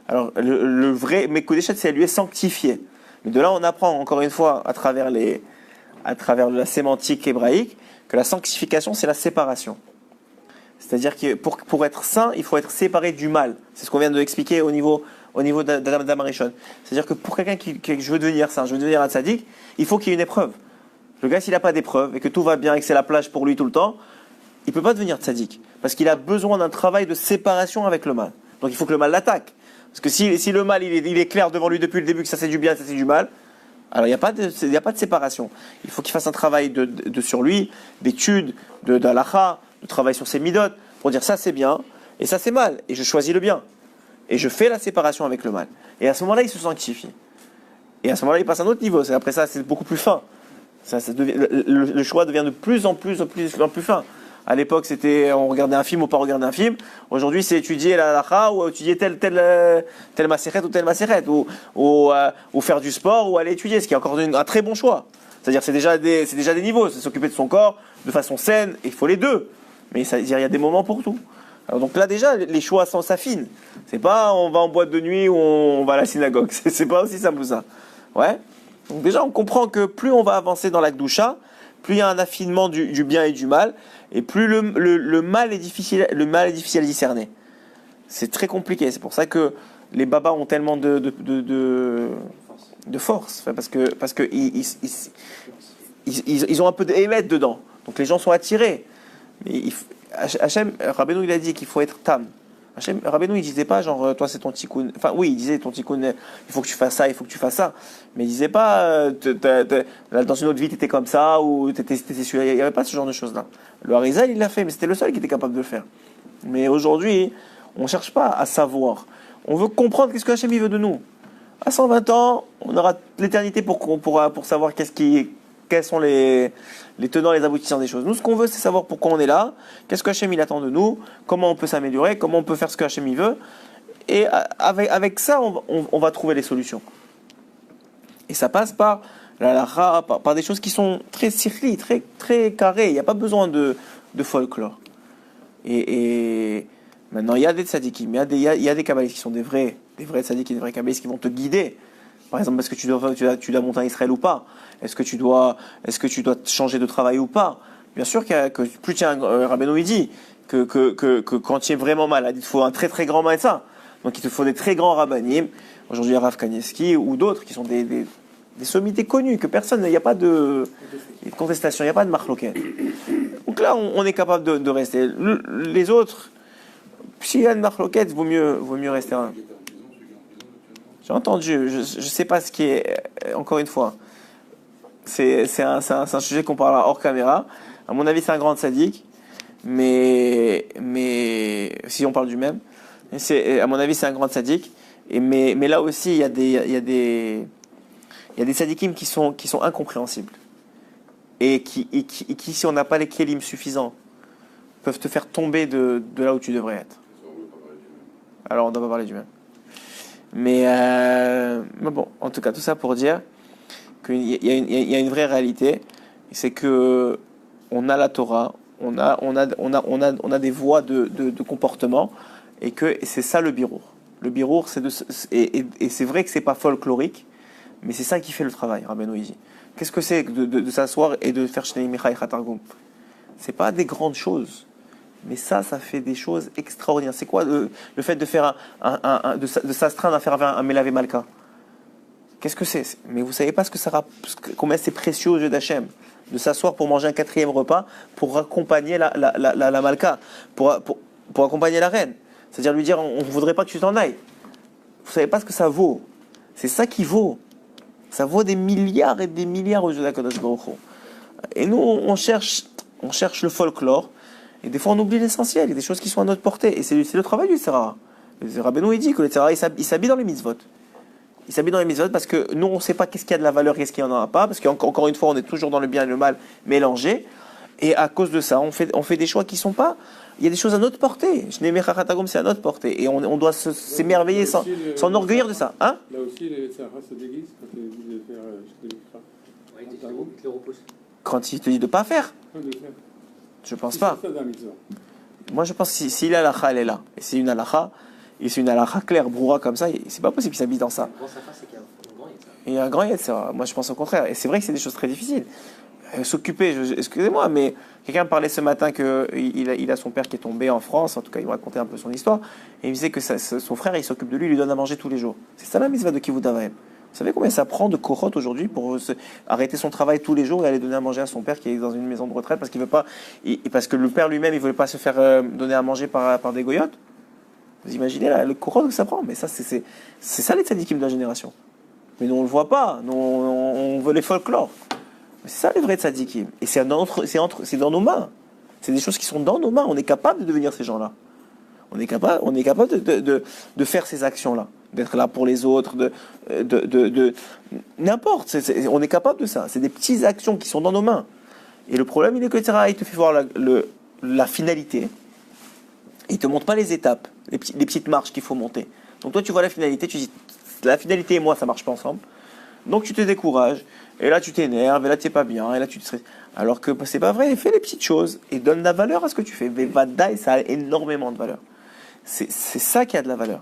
Alors, le vrai Mekudeshet, c'est elle lui est sanctifiée. Mais de là, on apprend encore une fois à travers la sémantique hébraïque que la sanctification, c'est la séparation. C'est-à-dire que pour être saint, il faut être séparé du mal. C'est ce qu'on vient de expliquer au niveau d'Adam Arishon. C'est-à-dire que pour quelqu'un qui je veux devenir saint, je veux devenir un tzaddik, il faut qu'il y ait une épreuve. Le gars, s'il n'a pas d'épreuve et que tout va bien et que c'est la plage pour lui tout le temps, il ne peut pas devenir tzaddik. Parce qu'il a besoin d'un travail de séparation avec le mal. Donc il faut que le mal l'attaque. Parce que si le mal il est clair devant lui depuis le début que ça c'est du bien, ça c'est du mal, alors il n'y a pas de séparation. Il faut qu'il fasse un travail sur lui, d'étude, d'halakha, de travail sur ses midot, pour dire ça c'est bien et ça c'est mal. Et je choisis le bien. Et je fais la séparation avec le mal. Et à ce moment-là, il se sanctifie. Et à ce moment-là, il passe à un autre niveau. Après ça, c'est beaucoup plus fin. Le choix devient de plus en plus fin. À l'époque, c'était on regardait un film ou pas regarder un film. Aujourd'hui, c'est étudier la halakha ou étudier tel maseret ou tel maseret. Ou faire du sport ou aller étudier, ce qui est encore un très bon choix. C'est-à-dire c'est déjà des niveaux. C'est s'occuper de son corps de façon saine. Il faut les deux. Mais il y a des moments pour tout. Alors donc là déjà, les choix s'affinent. C'est pas on va en boîte de nuit ou on va à la synagogue. C'est pas aussi simple que ça. Ouais. Donc déjà, on comprend que plus on va avancer dans la Kedusha, plus il y a un affinement du bien et du mal, et plus le mal est difficile à discerner. C'est très compliqué. C'est pour ça que les babas ont tellement de force, parce que ils ont un peu d'émet dedans. Donc les gens sont attirés. Mais Hachem, Rabbeinu il a dit qu'il faut être tam. Rabbeinu il disait pas genre toi c'est ton tikkun. Enfin oui, il disait ton tikkun, il faut que tu fasses ça, il faut que tu fasses ça. Mais il disait pas dans une autre vie t'étais comme ça ou t'étais celui-là. Il n'y avait pas ce genre de choses là. Le Harizal il l'a fait, mais c'était le seul qui était capable de le faire. Mais aujourd'hui, on cherche pas à savoir. On veut comprendre qu'est-ce que Hachem il veut de nous. À 120 ans, on aura l'éternité pour savoir quels sont les tenants, les aboutissants des choses. Nous, ce qu'on veut, c'est savoir pourquoi on est là, qu'est-ce que Hachem il attend de nous, comment on peut s'améliorer, comment on peut faire ce que Hachem il veut. Et avec ça, on va trouver les solutions. Et ça passe par des choses qui sont très circlées, très, très carrées. Il n'y a pas besoin de folklore. Et maintenant, il y a des tzadikim, il y a des kabbalistes qui sont des vrais tzadikim, des vrais kabbalistes qui vont te guider. Par exemple, est-ce que tu dois monter en Israël ou pas? Est-ce que tu dois changer de travail ou pas? Bien sûr que plus tu as Rabbeinu il dit que quand tu es vraiment malade, il te faut un très très grand médecin. Donc il te faut des très grands rabbanim. Aujourd'hui, il y a Rav Kanievski ou d'autres qui sont des sommités connues, que personne, il n'y a pas de contestation, il n'y a pas de marloquet. Donc là, on est capable de rester. Les autres, s'il y a une marloquette, vaut mieux rester. J'ai entendu, je ne sais pas ce qui est, encore une fois, c'est un sujet qu'on parlera hors caméra. À mon avis, c'est un grand tzaddik, mais si on parle du même, à mon avis, c'est un grand tzaddik. Mais là aussi, il y a des tzaddikim qui sont incompréhensibles. Et qui, si on n'a pas les kélim suffisants, peuvent te faire tomber de là où tu devrais être. Alors, on ne doit pas parler du même. Mais bon, en tout cas, tout ça pour dire qu'il y a une vraie réalité, c'est que on a la Torah, on a des voies de comportement, et que c'est ça le birour. Le birour, et c'est vrai que c'est pas folklorique, mais c'est ça qui fait le travail, Rabbeinu dit. Qu'est-ce que c'est de s'asseoir et de faire Shnei Micha et Chatargum? C'est pas des grandes choses. Mais ça fait des choses extraordinaires. C'est quoi le fait de faire de s'astreindre à faire un Melavé Malka? Qu'est-ce que c'est? Mais vous savez pas combien c'est précieux aux yeux d'Hachem de s'asseoir pour manger un 4e repas pour accompagner la Malka, pour accompagner la reine. C'est-à-dire lui dire on ne voudrait pas que tu t'en ailles. Vous savez pas ce que ça vaut. C'est ça qui vaut. Ça vaut des milliards et des milliards aux yeux d'Akadosh Baruch Hu. Et nous on cherche le folklore. Et des fois, on oublie l'essentiel. Il y a des choses qui sont à notre portée. Et c'est le travail du Tzara. Le Rabbeinu, il dit que le Tzara, il s'habille dans les mitzvot. Il s'habille dans les mitzvot parce que nous, on ne sait pas qu'est-ce qu'il y a de la valeur et qu'est-ce qu'il n'y en a pas. Parce qu'encore une fois, on est toujours dans le bien et le mal mélangés. Et à cause de ça, on fait des choix qui ne sont pas... Il y a des choses à notre portée. Shnei Micha Chatargum, c'est à notre portée. Et on doit s'émerveiller, s'enorgueillir de ça. Hein? Là aussi, les Tzara se déguisent quand ils disent de faire Shnei Micha Chatargum. Ils le repoussent. quand il te dit de ne pas faire. Je pense pas. Moi, je pense que si l'halakha, elle est là, et c'est une halakha claire, broura comme ça, c'est pas possible qu'il s'habille dans ça. Il y a un grand yetzer hara. Moi, je pense au contraire. Et c'est vrai que c'est des choses très difficiles. S'occuper, excusez-moi, mais quelqu'un me parlait ce matin qu'il a son père qui est tombé en France, en tout cas, il me racontait un peu son histoire, et il me disait que son frère, il s'occupe de lui, il lui donne à manger tous les jours. C'est ça la mitzvah de Kivud Avayim. Vous savez combien ça prend de kohot aujourd'hui pour arrêter son travail tous les jours et aller donner à manger à son père qui est dans une maison de retraite parce qu'il veut pas, parce que le père lui-même il voulait pas se faire donner à manger par des goyotes. Vous imaginez là, le kohot que ça prend. Mais ça c'est ça les tzadikim de la génération. Mais nous on le voit pas, nous on veut les folklores. Mais c'est ça les vrais tzadikim. Et c'est dans nos mains. C'est des choses qui sont dans nos mains. On est capable de devenir ces gens-là. On est capable de faire ces actions-là, d'être là pour les autres, n'importe. On est capable de ça. C'est des petites actions qui sont dans nos mains. Et le problème, il est que il te fait voir la finalité. Il te montre pas les étapes, les petites marches qu'il faut monter. Donc toi, tu vois la finalité, tu dis, la finalité et moi, ça marche pas ensemble. Donc tu te décourages, et là tu t'énerves, et là tu n'es pas bien, et là tu te stresses. Alors que c'est pas vrai, fais les petites choses, et donne la valeur à ce que tu fais. Mais Vadaï, ça a énormément de valeur. C'est ça qui a de la valeur.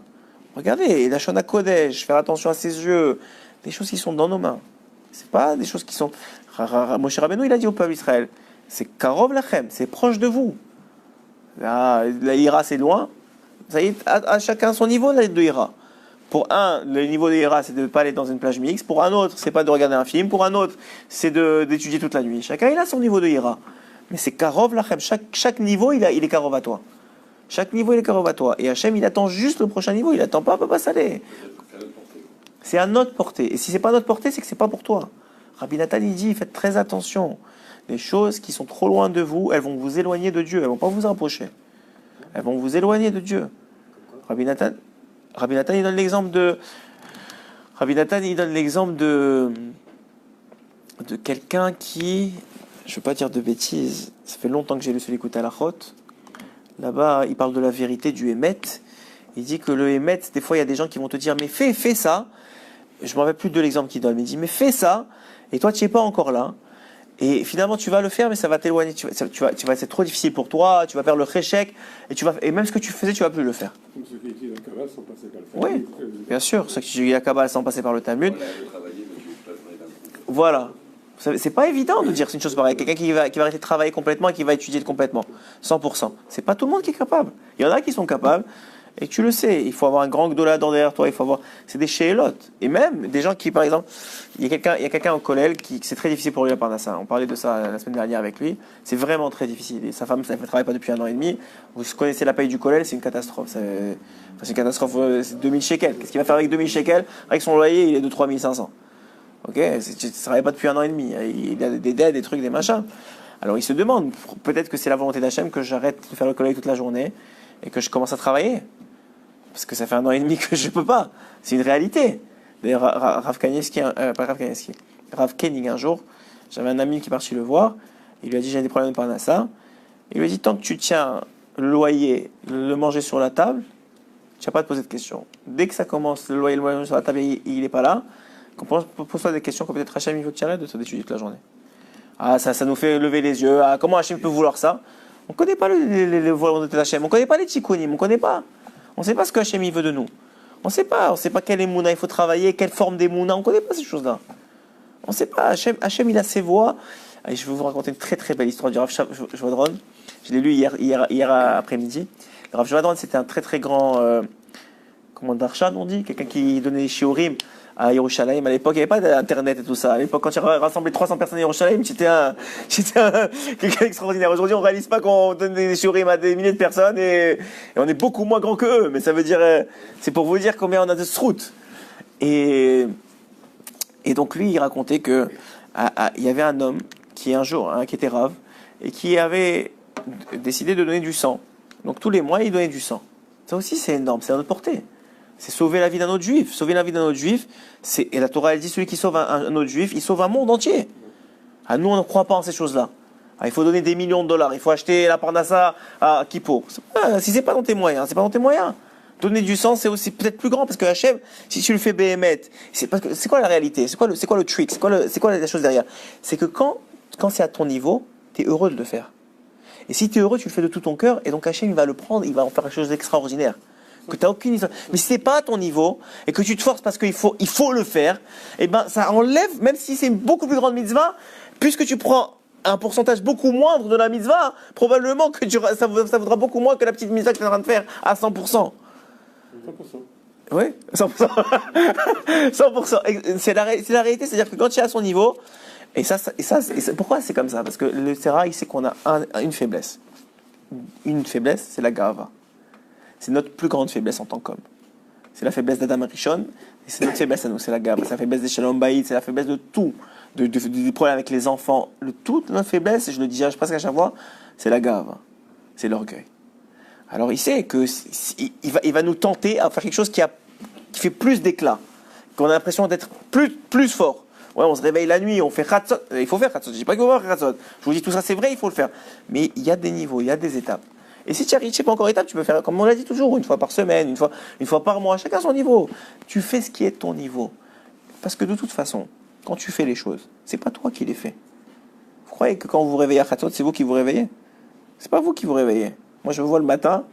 Regardez, la Shona Kodesh, faire attention à ses yeux, des choses qui sont dans nos mains. C'est pas des choses qui sont... Moshe Rabbeinu, il a dit au peuple d'Israël, c'est Karov Lachem, c'est proche de vous. Là, la ira, c'est loin. Ça y est, à chacun son niveau de ira. Pour un, le niveau de ira, c'est de ne pas aller dans une plage mixte. Pour un autre, c'est pas de regarder un film. Pour un autre, c'est d'étudier toute la nuit. Chacun, il a son niveau de ira. Mais c'est Karov Lachem. Chaque niveau, il est Karov à toi. Chaque niveau, il est Karov à toi. Et Hachem, il attend juste le prochain niveau. Il attend pas, Papa Salé. C'est à notre portée. Et si c'est pas à notre portée, c'est que c'est pas pour toi. Rabbi Nathan, il dit, faites très attention. Les choses qui sont trop loin de vous, elles vont vous éloigner de Dieu. Elles vont pas vous rapprocher. Elles vont vous éloigner de Dieu. Rabbi Nathan, il donne l'exemple de... de quelqu'un qui... Je ne veux pas dire de bêtises. Ça fait longtemps que j'ai lu celui à la Chot. Là-bas, il parle de la vérité du Hémet. Il dit que le Hémet, des fois, il y a des gens qui vont te dire, mais fais ça. Je ne me rappelle plus de l'exemple qu'il donne, mais il dit, mais fais ça, et toi, tu n'es pas encore là. Et finalement, tu vas le faire, mais ça va t'éloigner. C'est trop difficile pour toi, tu vas faire le réchec, et même ce que tu faisais, tu ne vas plus le faire. Comme ceux qui étudient la Kabbale sans passer par le Talmud. Oui, bien sûr, ceux qui étudient la Kabbale sans passer par le Talmud. Voilà. C'est pas évident de dire une chose pareille. Quelqu'un qui va arrêter de travailler complètement et qui va étudier complètement, 100%. C'est pas tout le monde qui est capable. Il y en a qui sont capables, et tu le sais. Il faut avoir un grand gdola derrière toi. C'est des shélotes. Et même des gens qui, par exemple, il y a quelqu'un au kollel qui c'est très difficile pour lui à Parnassa. On parlait de ça la semaine dernière avec lui. C'est vraiment très difficile. Et sa femme, ça ne travaille pas depuis 1 an et demi. Vous connaissez la paye du kollel, c'est une catastrophe. C'est une catastrophe. C'est 2000 shekels. Qu'est-ce qu'il va faire avec 2000 shekels? Avec son loyer, il est de 3500. Ok, il ne travaille pas depuis 1 an et demi. Il a des dettes, des trucs, des machins. Alors il se demande, peut-être que c'est la volonté d'Hachem que j'arrête de faire le collègue toute la journée et que je commence à travailler. Parce que ça fait 1 an et demi que je ne peux pas. C'est une réalité. D'ailleurs, Rav Koenig, un jour, j'avais un ami qui est parti le voir. Il lui a dit, j'ai des problèmes de Parnassa. Il lui a dit, tant que tu tiens le loyer, le manger sur la table, tu n'as pas à te poser de questions. Dès que ça commence, le loyer, le manger sur la table, il n'est pas là. Pose-toi des questions que peut-être Hachem il veut que tu arrêtes d'étudier toute la journée. Ah, ça nous fait lever les yeux. Ah, comment Hachem peut vouloir ça? On ne connaît pas les volontés d'Hachem. On ne connaît pas les tikkunim. On ne connaît pas. On ne sait pas ce que Hachem il veut de nous. On ne sait pas quelle émouna il faut travailler, quelle forme d'émouna. On ne connaît pas ces choses-là. On ne sait pas. Hachem il a ses voies. Allez, je vais vous raconter une très très belle histoire du Rav Shvadron. Je l'ai lu hier après-midi. Le Rav Shvadron, c'était un très très grand darshan, on dit, quelqu'un qui donnait des shiurim à Yerushalayim. À l'époque, il n'y avait pas d'internet et tout ça. À l'époque, quand tu as rassemblé 300 personnes à Yerushalayim, c'était quelqu'un extraordinaire. Aujourd'hui, on ne réalise pas qu'on donne des shiurim à des milliers de personnes et on est beaucoup moins grand que eux. Mais ça veut dire, c'est pour vous dire combien on a de srout. Et donc, lui, il racontait que il y avait un homme qui, un jour, qui était rave et qui avait décidé de donner du sang. Donc, tous les mois, il donnait du sang. Ça aussi, c'est énorme. C'est à notre portée. C'est sauver la vie d'un autre juif. Sauver la vie d'un autre juif, et la Torah elle dit, celui qui sauve un autre juif, il sauve un monde entier. Ah, nous, on ne croit pas en ces choses-là. Ah, il faut donner des millions de dollars, il faut acheter la Parnassa à Kippo. Si c'est pas dans tes moyens, c'est pas dans tes moyens. Donner du sang, c'est aussi peut-être plus grand, parce que Hachem, si tu le fais béhémet, c'est quoi la réalité? C'est quoi le trick? C'est quoi la chose derrière? C'est que quand quand c'est à ton niveau, tu es heureux de le faire. Et si tu es heureux, tu le fais de tout ton cœur, et donc Hachem, il va le prendre, il va en faire quelque chose d'extraordinaire. Que tu n'as aucune histoire. Mais si c'est pas à ton niveau, et que tu te forces parce qu'il faut le faire, et ben ça enlève, même si c'est une beaucoup plus grande mitzvah, puisque tu prends un pourcentage beaucoup moindre de la mitzvah, probablement que ça vaudra beaucoup moins que la petite mitzvah que tu es en train de faire à 100%. 100%. Oui, 100%. 100%. C'est la réalité, c'est-à-dire que quand tu es à son niveau, et ça, pourquoi c'est comme ça? Parce que le Sera, il sait qu'on a une faiblesse. Une faiblesse, c'est la gava. C'est notre plus grande faiblesse en tant qu'homme. C'est la faiblesse d'Adam Rishon, et c'est notre faiblesse à nous, c'est la gava. C'est la faiblesse des Shalom Bayit, c'est la faiblesse de tout. Des problèmes avec les enfants. Toute notre faiblesse, et je le dis presque à chaque fois, c'est la gava. C'est l'orgueil. Alors il sait que il va nous tenter à faire quelque chose qui fait plus d'éclat, qu'on a l'impression d'être plus fort. Ouais, on se réveille la nuit, on fait khatzot. Il faut faire khatzot. Je dis pas qu'il faut faire khatzot. Je vous dis tout ça, c'est vrai, il faut le faire. Mais il y a des niveaux, il y a des étapes. Et si tu arrives, je sais pas encore étape, tu peux faire comme on l'a dit toujours, une fois par semaine, une fois par mois, chacun son niveau. Tu fais ce qui est ton niveau. Parce que de toute façon, quand tu fais les choses, c'est pas toi qui les fais. Vous croyez que quand vous vous réveillez à khatzot, c'est vous qui vous réveillez? C'est pas vous qui vous réveillez. Moi, je me vois le matin,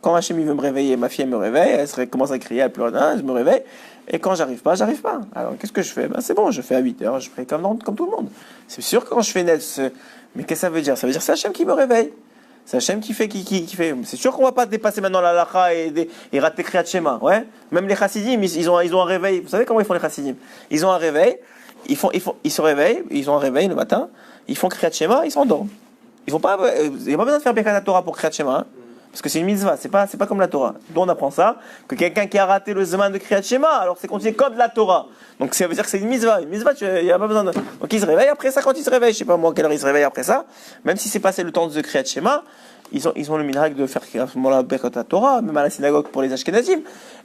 quand Hachem veut me réveiller, ma fille elle me réveille, elle commence à crier, elle pleure, je me réveille, et quand j'arrive pas. Alors, qu'est-ce que je fais? C'est bon, je fais à 8h, je fais comme tout le monde. C'est sûr que quand je fais net, mais qu'est-ce que ça veut dire? Ça veut dire que c'est Hachem qui me réveille. C'est Hachem qui fait. C'est sûr qu'on va pas dépasser maintenant la lacha et rater Kriyat Shema, ouais? Même les chassidim, ils ont un réveil. Vous savez comment ils font les chassidim? Ils ont un réveil, ils se réveillent, ils ont un réveil le matin, ils font Kriyat Shema, ils s'endorment. Il n'y a pas besoin de faire Birkat Torah pour Kriyat Shema, hein, parce que c'est une mitzvah, c'est pas comme la Torah. D'où on apprend ça, que quelqu'un qui a raté le Zman de Kriyat Shema, alors c'est considéré comme de la Torah. Donc ça veut dire que c'est une mitzvah. Une mitzvah, il n'y a pas besoin de. Donc il se réveille après ça, quand il se réveille, je sais pas moi à quelle heure il se réveille après ça, même si c'est passé le temps de Kriyat Shema, ils ont le minhag de faire à ce moment-là Birkat Torah, même à la synagogue pour les Ashkenazim,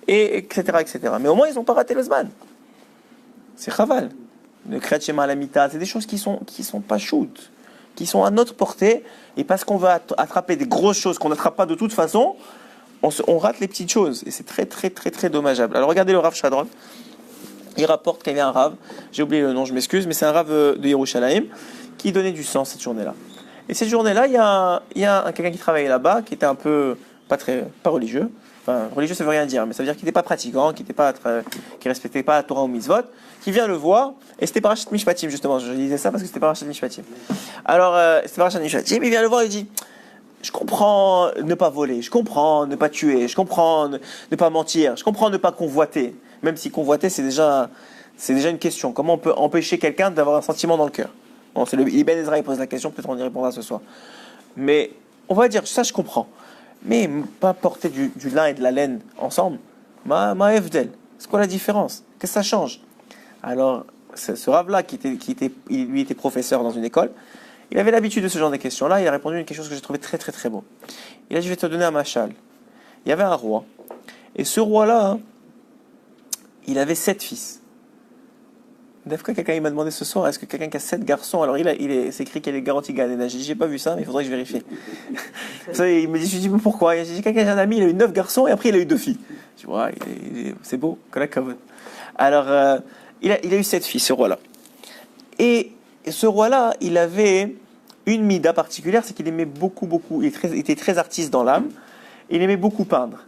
etc. Mais au moins ils n'ont pas raté le Zman. C'est chaval. Le Kriyat Shema à la mita, c'est des choses qui sont pas shoot, qui sont à notre portée, et parce qu'on va attraper des grosses choses qu'on n'attrape pas de toute façon, on rate les petites choses, et c'est très très très très dommageable. Alors regardez le Rav Shadron, il rapporte qu'il y avait un Rav, j'ai oublié le nom, je m'excuse, mais c'est un Rav de Yerushalayim, qui donnait du sang cette journée-là. Et cette journée-là, il y a quelqu'un qui travaillait là-bas, qui était un peu, pas religieux. Enfin, religieux, ça veut rien dire, mais ça veut dire qu'il n'était pas pratiquant, qui respectait pas la Torah ou Mitzvot, qui vient le voir, et c'était Parashat Mishpatim, justement, je disais ça parce que c'était Parashat Mishpatim. Alors, c'était Parashat Mishpatim, il vient le voir et il dit, je comprends ne pas voler, je comprends ne pas tuer, je comprends ne pas mentir, je comprends ne pas convoiter, même si convoiter, c'est déjà une question. Comment on peut empêcher quelqu'un d'avoir un sentiment dans le cœur? Bon, c'est Ibn Ezra qui pose la question, peut-être on y répondra ce soir. Mais, on va dire, ça je comprends. Mais pas porter du lin et de la laine ensemble, ma evdel, c'est quoi la différence? Qu'est-ce que ça change? Alors, ce Rav-là, lui était professeur dans une école, il avait l'habitude de ce genre de questions-là, il a répondu à quelque chose que j'ai trouvé très très très beau. Il a dit, je vais te donner un machal. Il y avait un roi, et ce roi-là, il avait 7 fils. D'abord, quelqu'un m'a demandé ce soir, est-ce que quelqu'un qui a 7 garçons, alors c'est écrit qu'il est garanti Gan. J'ai pas vu ça, mais il faudrait que je vérifie. Il me dit, je dis, mais pourquoi? J'ai dit, quelqu'un, j'ai un ami, il a eu 9 garçons, et après il a eu 2 filles. Je dis, ouais, c'est beau, alors, il a eu 7 filles, ce roi-là. Et ce roi-là, il avait une mida particulière, c'est qu'il aimait beaucoup, il était très artiste dans l'âme, il aimait beaucoup peindre.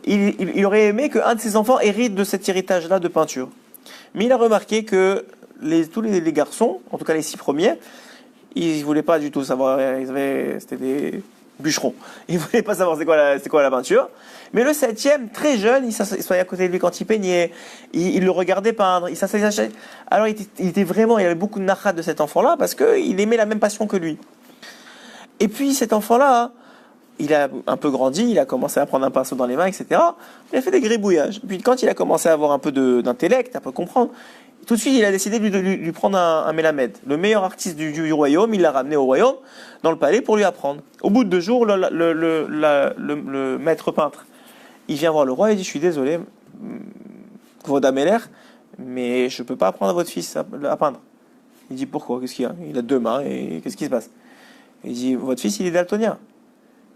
Il aurait aimé qu'un de ses enfants hérite de cet héritage-là de peinture. Mais il a remarqué que tous les garçons, en tout cas les 6 premiers, ils ne voulaient pas du tout savoir, c'était des bûcherons. Ils ne voulaient pas savoir c'est quoi la peinture. Mais le 7e, très jeune, il s'assoyait à côté de lui quand il peignait, il le regardait peindre, il s'asseyait. Alors il avait beaucoup de nachat de cet enfant-là, parce qu'il aimait la même passion que lui. Et puis cet enfant-là, il a un peu grandi, il a commencé à prendre un pinceau dans les mains, etc. Il a fait des gribouillages. Puis quand il a commencé à avoir un peu d'intellect, un peu comprendre, tout de suite il a décidé de lui prendre un mélamède. Le meilleur artiste du royaume, il l'a ramené au royaume, dans le palais, pour lui apprendre. Au bout de 2 jours, le maître peintre, il vient voir le roi et dit, je suis désolé, Kvodameler, mais je ne peux pas apprendre à votre fils à peindre. Il dit, pourquoi? Qu'est-ce qu'il y a? Il a 2 mains, et qu'est-ce qui se passe? Il dit, votre fils, il est daltonien.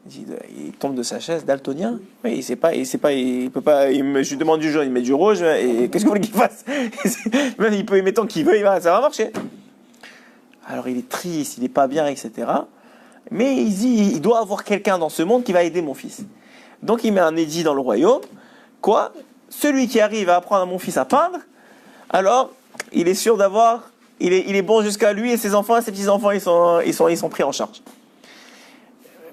Il tombe de sa chaise, daltonien. Oui, il peut pas. Je lui demande du jaune, il met du rouge. Et qu'est-ce que vous voulez qu'il fasse? Même il peut y mettre tant qu'il veut, ça va marcher. Alors il est triste, il n'est pas bien, etc. Mais il dit, il doit avoir quelqu'un dans ce monde qui va aider mon fils. Donc il met un édit dans le royaume. Quoi? Celui qui arrive à apprendre à mon fils à peindre, alors il est sûr d'avoir, il est bon jusqu'à lui et ses enfants et ses petits-enfants, ils sont pris en charge.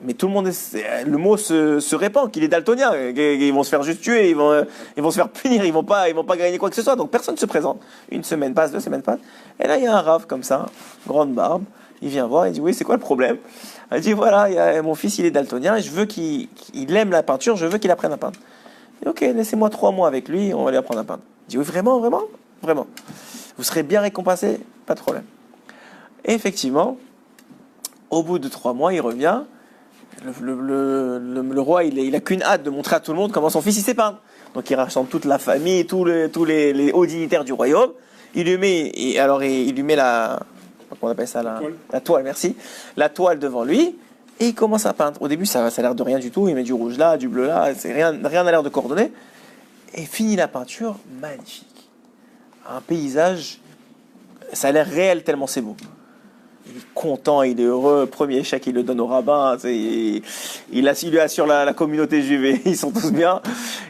Mais tout le monde, le mot se répand qu'il est daltonien. Ils vont se faire juste tuer, ils vont se faire punir, ils vont pas gagner quoi que ce soit. Donc personne ne se présente. Une semaine passe, 2 semaines passent. Et là, il y a un rave comme ça, grande barbe. Il vient voir, il dit oui, c'est quoi le problème? Il dit voilà, mon fils, il est daltonien et je veux qu'il aime la peinture, je veux qu'il apprenne à peindre. Il dit, ok, laissez-moi 3 mois avec lui, on va lui apprendre à peindre. Il dit oui, vraiment, vraiment, vraiment. Vous serez bien récompensé, pas de problème. Et effectivement, au bout de 3 mois, il revient. Le roi, il a qu'une hâte de montrer à tout le monde comment son fils il sait peindre. Donc il rassemble toute la famille, tous les hauts dignitaires du royaume. Il lui met la, comment on appelle ça, la toile, merci, la toile devant lui, et il commence à peindre. Au début, ça a l'air de rien du tout. Il met du rouge là, du bleu là, rien n'a l'air de coordonner. Et finit la peinture, magnifique. Un paysage, ça a l'air réel tellement c'est beau. Il est content, il est heureux. Premier chèque, il le donne au rabbin. Il lui assure la communauté juive. Ils sont tous bien.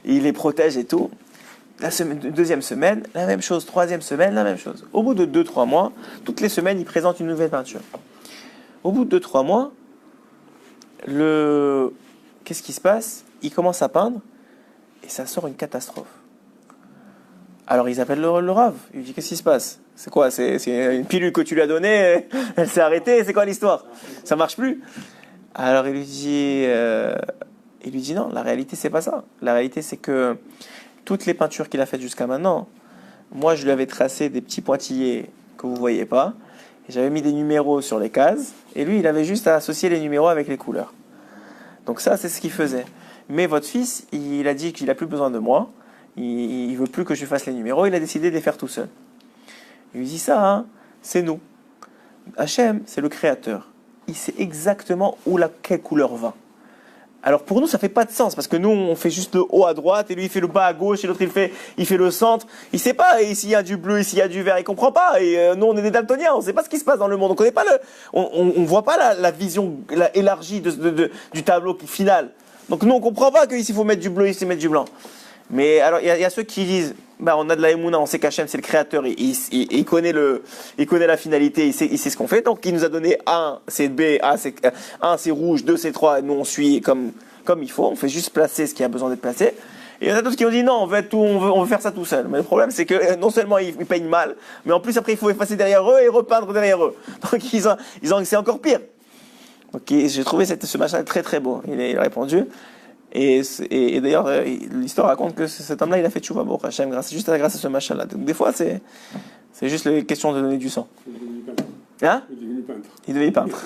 Il les protège et tout. Deuxième semaine, la même chose. Troisième semaine, la même chose. Au bout de 2-3 mois, toutes les semaines, il présente une nouvelle peinture. Au bout de 2-3 mois, qu'est-ce qui se passe? Il commence à peindre et ça sort une catastrophe. Alors ils appellent le Rav. Il lui dit qu'est-ce qui se passe? C'est quoi? C'est une pilule que tu lui as donnée, elle s'est arrêtée, c'est quoi l'histoire? Ça marche plus? Alors il lui dit non, la réalité c'est pas ça. La réalité c'est que toutes les peintures qu'il a faites jusqu'à maintenant, moi je lui avais tracé des petits pointillés que vous voyez pas, et j'avais mis des numéros sur les cases, et lui il avait juste à associer les numéros avec les couleurs. Donc ça c'est ce qu'il faisait. Mais votre fils, il a dit qu'il a plus besoin de moi. Il veut plus que je fasse les numéros, il a décidé de les faire tout seul. Il lui dit ça, c'est nous. Hachem, c'est le créateur. Il sait exactement quelle couleur va. Alors pour nous, ça fait pas de sens, parce que nous, on fait juste le haut à droite, et lui, il fait le bas à gauche, et l'autre, il fait le centre. Il sait pas, ici, il y a du bleu, ici, il y a du vert, il comprend pas. Et nous, on est des daltoniens, on sait pas ce qui se passe dans le monde. On connaît pas on voit pas la vision élargie du tableau final. Donc nous, on comprend pas qu'ici, il faut mettre du bleu, ici, mettre du blanc. Mais alors, il y a ceux qui disent, on a de la émouna, on sait qu'Hachem c'est le créateur, il connaît la finalité, il sait ce qu'on fait, donc il nous a donné 1 c'est B, 1 c'est rouge, 2 c'est 3, nous on suit comme il faut, on fait juste placer ce qui a besoin d'être placé. Et il y en a d'autres qui ont dit non, on veut faire ça tout seul. Mais le problème c'est que non seulement ils peignent mal, mais en plus après il faut effacer derrière eux et repeindre derrière eux. Donc c'est encore pire. Donc j'ai trouvé ce machin très très beau. Il a répondu. Et d'ailleurs, l'histoire raconte que cet homme-là, il a fait tchouva pour Hachem, juste grâce à ce machin-là. Donc des fois, c'est juste une question de donner du sang. Hein? Il devait peintre.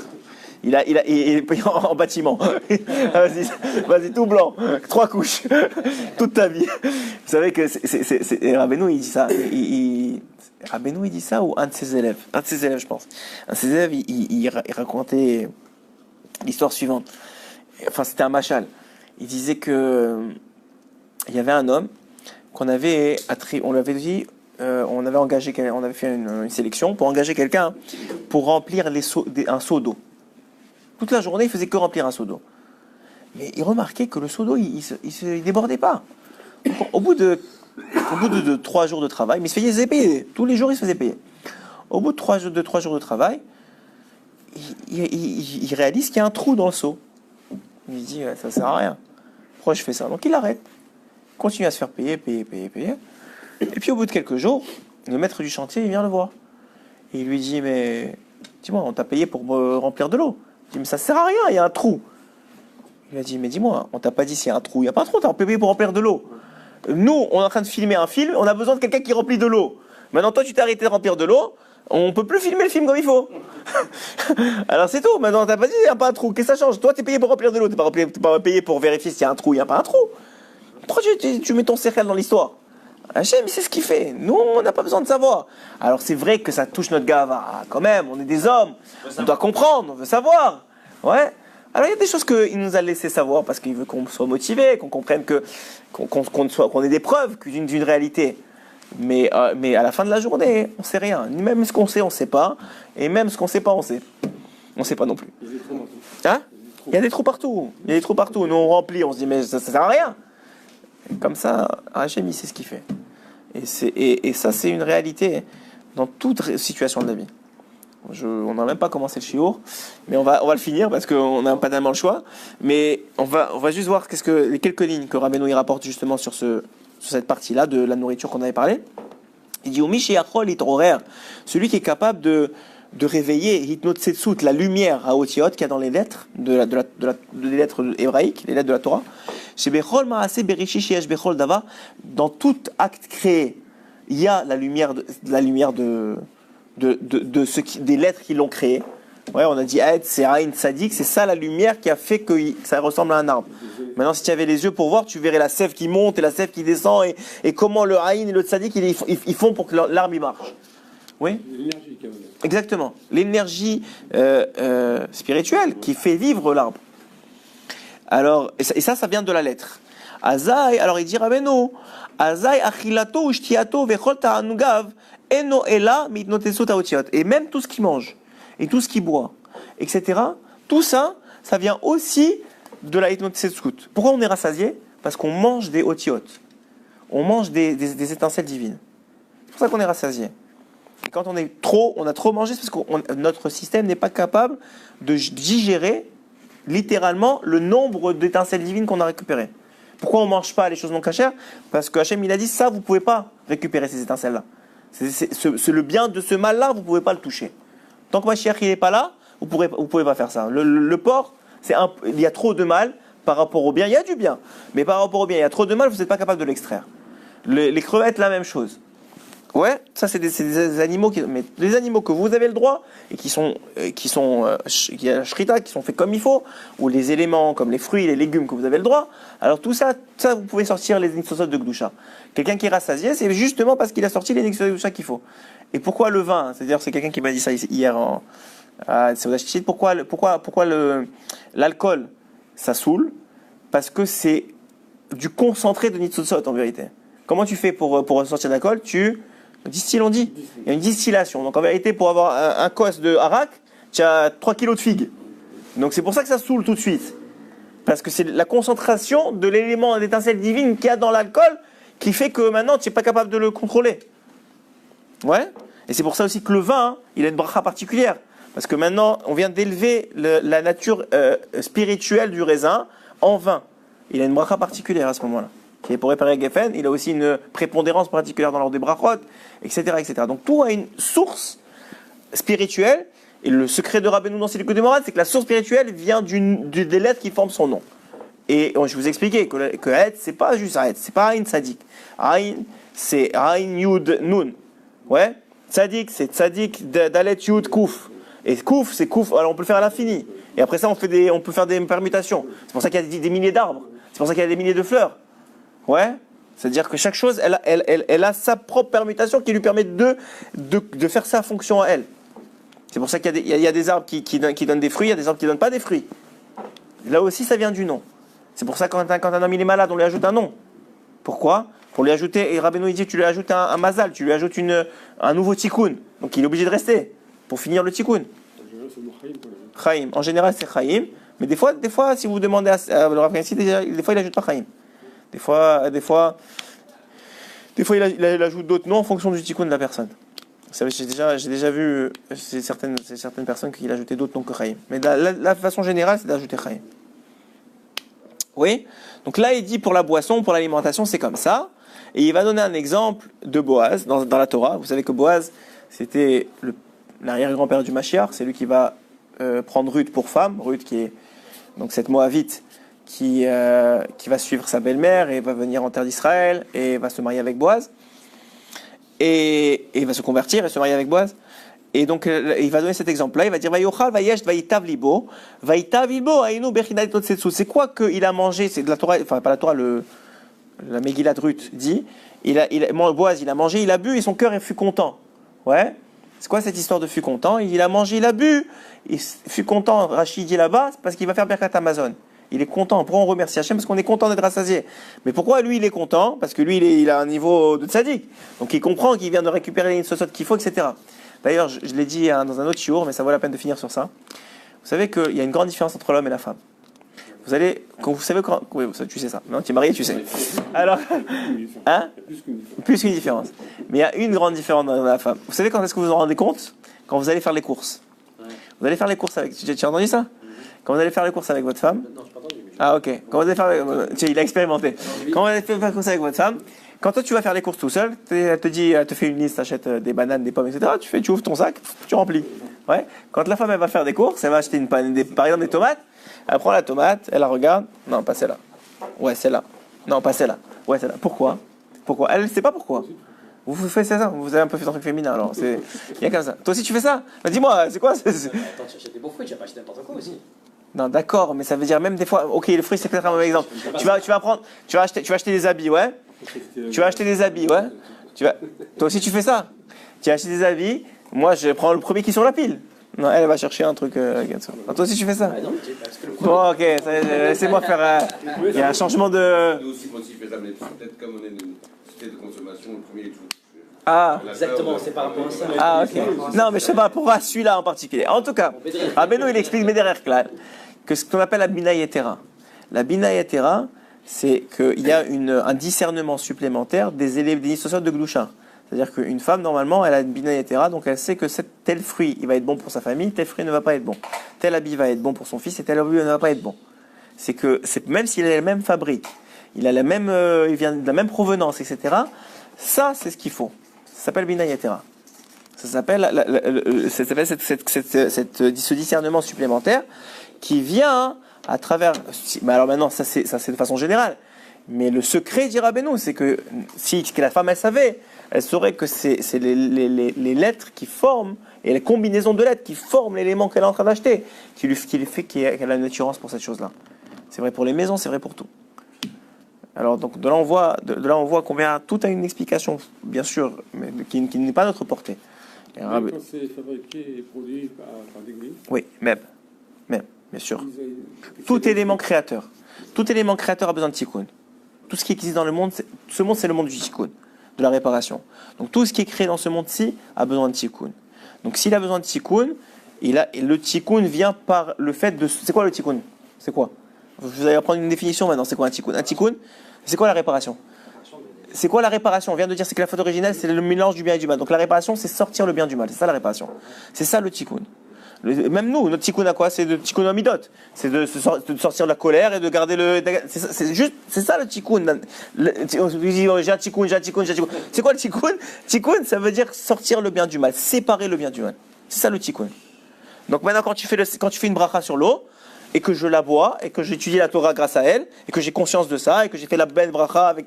Il est en bâtiment. Vas-y, tout blanc, 3 couches, toute ta vie. Vous savez que Rabbeinu, il dit ça. Rabbeinu, il dit ça, ou un de ses élèves, je pense. Un de ses élèves, il racontait l'histoire suivante. Enfin, c'était un machal. Il disait que il y avait un homme on lui avait dit, on avait fait une sélection pour engager quelqu'un pour remplir un seau d'eau. Toute la journée, il faisait que remplir un seau d'eau. Mais il remarquait que le seau d'eau, il se débordait pas. Au bout de 3 jours de travail, mais il se faisait payer. Tous les jours, il se faisait payer. Au bout de 3 jours de travail, il réalise qu'il y a un trou dans le seau. Il se dit, ça sert à rien. Pourquoi je fais ça? Donc il arrête. Il continue à se faire payer. Et puis au bout de quelques jours, le maître du chantier, il vient le voir. Et il lui dit, mais dis-moi, on t'a payé pour remplir de l'eau. Il dit, mais ça sert à rien, il y a un trou. Il a dit, mais dis-moi, on t'a pas dit s'il y a un trou. Il n'y a pas un trou, t'as payé pour remplir de l'eau. Nous, on est en train de filmer un film, on a besoin de quelqu'un qui remplit de l'eau. Maintenant, toi, tu t'es arrêté de remplir de l'eau, on peut plus filmer le film comme il faut. Alors c'est tout, maintenant, t'as pas dit, il n'y a pas un trou. Qu'est-ce que ça change? Toi, t'es payé pour remplir de l'eau, t'es pas payé pour vérifier s'il y a un trou, il n'y a pas un trou. Pourquoi tu mets ton cercle dans l'histoire? Hachem, c'est ce qu'il fait. Nous, on n'a pas besoin de savoir. Alors c'est vrai que ça touche notre gava. Quand même, on est des hommes. On doit comprendre, on veut savoir. Ouais. Alors il y a des choses qu'il nous a laissé savoir parce qu'il veut qu'on soit motivé, qu'on comprenne qu'on ait des preuves d'une réalité. Mais à la fin de la journée, on sait rien. Même ce qu'on sait, on sait pas. Et même ce qu'on sait pas, on sait. On sait pas non plus. Hein? Il y a des trous partout. Il y a des trous partout. Nous, on remplit, on se dit, mais ça sert à rien. Et comme ça, Hachem, il sait ce qu'il fait. Et ça, c'est une réalité dans toute situation de la vie. On n'a même pas commencé le shiur, mais on va le finir parce qu'on n'a pas tellement le choix. Mais on va juste voir les quelques lignes que Rabbeinu y rapporte justement sur cette partie-là de la nourriture qu'on avait parlé. Il dit celui qui est capable de réveiller hitnotsetsut, la lumière à otiot qu'il y a dans les lettres des lettres hébraïques, les lettres de la Torah. Dans tout acte créé, il y a la lumière des lettres qui l'ont créé. Ouais, on a dit Aed, c'est Aïn Tzadik, c'est ça la lumière qui a fait que ça ressemble à un arbre. Maintenant, si tu avais les yeux pour voir, tu verrais la sève qui monte et la sève qui descend et comment le Aïn et le Tzadik ils font pour que l'arbre il marche. Oui. L'énergie quand même. Exactement. L'énergie spirituelle qui fait vivre l'arbre. Alors, et ça vient de la lettre. Azai, alors il dit Rabbeinu, Azai achilato ushtiato vechol ta'anugav eno ela mitnotesu taotiot. Et même tout ce qu'il mange, et tout ce qu'il boit, etc. Tout ça, ça vient aussi de la hitnotsetsut. Pourquoi on est rassasié? Parce qu'on mange des otiot. On mange des étincelles divines. C'est pour ça qu'on est rassasié. Et quand on a trop mangé, c'est parce que notre système n'est pas capable de digérer littéralement le nombre d'étincelles divines qu'on a récupérées. Pourquoi on ne mange pas les choses non cachères? Parce que Hachem, il a dit, ça, vous ne pouvez pas récupérer ces étincelles-là. C'est le bien de ce mal-là, vous ne pouvez pas le toucher. Tant que Mashiach n'est pas là, vous ne pouvez pas faire ça. Le porc, il y a trop de mal par rapport au bien. Il y a du bien, mais par rapport au bien, il y a trop de mal, vous n'êtes pas capable de l'extraire. Les crevettes, la même chose. Ouais, ça c'est des animaux mais les animaux que vous avez le droit et qui y a la shrita, qui sont faits comme il faut, ou les éléments comme les fruits, les légumes que vous avez le droit. Alors tout ça vous pouvez sortir les nixosot de Gdusha. Quelqu'un qui est rassasié, c'est justement parce qu'il a sorti les nixosot de Gdusha qu'il faut. Et pourquoi le vin? C'est-à-dire, c'est quelqu'un qui m'a dit ça hier à Seudachit. Pourquoi l'alcool ça saoule? Parce que c'est du concentré de nixosot en vérité. Comment tu fais pour sortir de l'alcool? Distille, on dit. Il y a une distillation. Donc en vérité, pour avoir un kos de harak, tu as 3 kilos de figues. Donc c'est pour ça que ça saoule tout de suite. Parce que c'est la concentration de l'élément d'étincelle divine qu'il y a dans l'alcool qui fait que maintenant tu n'es pas capable de le contrôler. Ouais. Et c'est pour ça aussi que le vin, il a une bracha particulière. Parce que maintenant, on vient d'élever la nature spirituelle du raisin en vin. Il a une bracha particulière à ce moment-là. Qui est pour réparer Geffen, il a aussi une prépondérance particulière dans l'ordre des brachot, etc., etc. Donc tout a une source spirituelle, et le secret de Rabbeinu dans Silikut Moran, c'est que la source spirituelle vient des lettres qui forment son nom. Et je vous ai expliqué que Aed, c'est pas juste Aed, c'est pas Aïn Tzadik. Aïn, c'est Aïn Yud Nun. Ouais? Tzadik, c'est Tzadik Dalet Yud Kouf. Et Kouf, c'est Kouf, alors on peut le faire à l'infini. Et après ça, on peut faire des permutations. C'est pour ça qu'il y a des milliers d'arbres. C'est pour ça qu'il y a des milliers de fleurs. Ouais, c'est-à-dire que chaque chose, elle a sa propre permutation qui lui permet de faire sa fonction à elle. C'est pour ça qu'il y a des arbres qui donnent des fruits, il y a des arbres qui ne donnent pas des fruits. Là aussi, ça vient du nom. C'est pour ça que quand un homme il est malade, on lui ajoute un nom. Pourquoi? Pour lui ajouter, et Rabbeinu il dit, tu lui ajoutes un mazal, tu lui ajoutes un nouveau tikkun. Donc il est obligé de rester pour finir le tikkun. Chaim. En général, c'est Chaim. Mais des fois, si vous demandez à le Rav Kanssi, des fois, il n'ajoute pas Chaim. Des fois, il ajoute d'autres noms en fonction du tikkun de la personne. Vous savez, j'ai déjà vu certaines personnes qui ajoutaient d'autres noms que Chaim. Mais la façon générale, c'est d'ajouter Chaim. Oui. Donc là, il dit pour la boisson, pour l'alimentation, c'est comme ça. Et il va donner un exemple de Boaz dans la Torah. Vous savez que Boaz, c'était l'arrière-grand-père du Mashiach. C'est lui qui va prendre Ruth pour femme. Ruth qui est donc cette Moabite qui va suivre sa belle-mère et va venir en terre d'Israël et va se marier avec Boaz et va se convertir et se marier avec Boaz. Et donc il va donner cet exemple-là, il va dire Vayochal vayesh vaïtav libo ainu bechinat totsetsu. C'est quoi qu'il a mangé? C'est de la Torah, enfin pas la Torah, la Megillah de Ruth dit Boaz il a mangé, il a bu et son cœur fut content. Ouais. C'est quoi cette histoire de fut content? Il a mangé, il a bu, il fut content, Rachid dit là-bas, parce qu'il va faire Birkat Amazon. Il est content. Pourquoi on remercie Hachem? Parce qu'on est content d'être rassasié. Mais pourquoi lui, il est content? Parce que lui, il a un niveau de tzaddik. Donc il comprend qu'il vient de récupérer les sosot qu'il faut, etc. D'ailleurs, je l'ai dit dans un autre shiur, mais ça vaut la peine de finir sur ça. Vous savez qu'il y a une grande différence entre l'homme et la femme. Vous savez quand... Oui, tu sais ça. Non, tu es marié, tu sais. Alors, hein? Plus qu'une différence. Mais il y a une grande différence dans la femme. Vous savez quand est-ce que vous vous en rendez compte? Quand vous allez faire les courses. Vous allez faire les courses avec... Tu as entendu ça? Quand vous allez faire les courses avec votre femme. Non, je n'ai pas entendu. Ah, ok. Quand vous allez faire... Il a expérimenté. Quand vous allez faire les courses avec votre femme, quand toi tu vas faire les courses tout seul, elle te fait une liste, t'achètes des bananes, des pommes, etc. Tu ouvres ton sac, tu remplis. Ouais. Quand la femme elle va faire des courses, elle va acheter par exemple des tomates. Elle prend la tomate, elle la regarde. Non, pas celle-là. Ouais, celle-là. Non, pas celle-là. Ouais, celle-là. Pourquoi? Elle ne sait pas pourquoi. Vous faites ça? Vous avez un peu fait un truc féminin alors. Il y a comme ça. Toi aussi tu fais ça? Bah, dis-moi, c'est quoi? Attends, tu achètes des beaux fruits, tu vas pas acheter n'importe quoi aussi. Non, d'accord, mais ça veut dire même des fois. Ok, le fruit c'est peut-être un mauvais exemple. Tu vas acheter des habits, ouais. Tu vas acheter des habits, ouais. Toi aussi tu fais ça. Tu vas acheter des habits. Moi, je prends le premier qui est sur la pile. Non, elle va chercher un truc. Toi aussi tu fais ça. Non, parce que le Bon, ok, laissez-moi faire. Il y a un changement de. Nous aussi, moi aussi, je fais ça, mais peut-être comme on est une société de consommation, le premier est tout. Ah. Exactement, c'est par rapport à ça. Ah, ok. Non, mais je sais pas pourquoi celui-là en particulier. En tout cas, Rabbeinu, il explique Mederer Klal que ce qu'on appelle la Bina Yetera. La Bina Yetera, c'est qu'il y a un discernement supplémentaire des élèves des dissociations de Gloucha. C'est-à-dire qu'une femme, normalement, elle a une Bina Yetera, donc elle sait que tel fruit, il va être bon pour sa famille, tel fruit ne va pas être bon. Tel habit va être bon pour son fils et tel habit ne va pas être bon. Même s'il a la même fabrique, il vient de la même provenance, etc. Ça, c'est ce qu'il faut. Ça s'appelle Bina Yetera. Ça s'appelle ce discernement supplémentaire qui vient à travers. Mais alors maintenant, ça c'est de façon générale. Mais le secret, dit Rabbeinu, c'est que si la femme elle savait, elle saurait que c'est les lettres qui forment et les combinaisons de lettres qui forment l'élément qu'elle est en train d'acheter qui lui fait qu'elle a une assurance pour cette chose-là. C'est vrai pour les maisons, c'est vrai pour tout. Alors donc de là on voit combien tout a une explication, bien sûr, mais qui n'est pas à notre portée. Quand c'est fabriqué et produit par des grilles. Oui, même, bien sûr. Tout élément créateur a besoin de tikkun. Tout ce qui existe dans le monde, ce monde c'est le monde du tikkun, de la réparation. Donc tout ce qui est créé dans ce monde-ci a besoin de tikkun. Donc s'il a besoin de tikkun, le tikkun vient par le fait de. C'est quoi le tikkun? C'est quoi? Vous allez apprendre une définition maintenant. C'est quoi un tikkun? Un tikkun, c'est quoi la réparation? C'est quoi la réparation? On vient de dire c'est que la faute originelle, c'est le mélange du bien et du mal. Donc la réparation, c'est sortir le bien du mal. C'est ça la réparation. C'est ça le tikkun. Même nous, notre tikkun à quoi? C'est de tikkun amidot. C'est de sortir de la colère et de garder le. C'est ça le tikkun. J'ai un tikkun. C'est quoi le tikkun? Tikkun, ça veut dire sortir le bien du mal, séparer le bien du mal. C'est ça le tikkun. Donc maintenant, quand tu fais une bracha sur l'eau, et que je la bois, et que j'étudie la Torah grâce à elle, et que j'ai conscience de ça, et que j'ai fait la ben bracha avec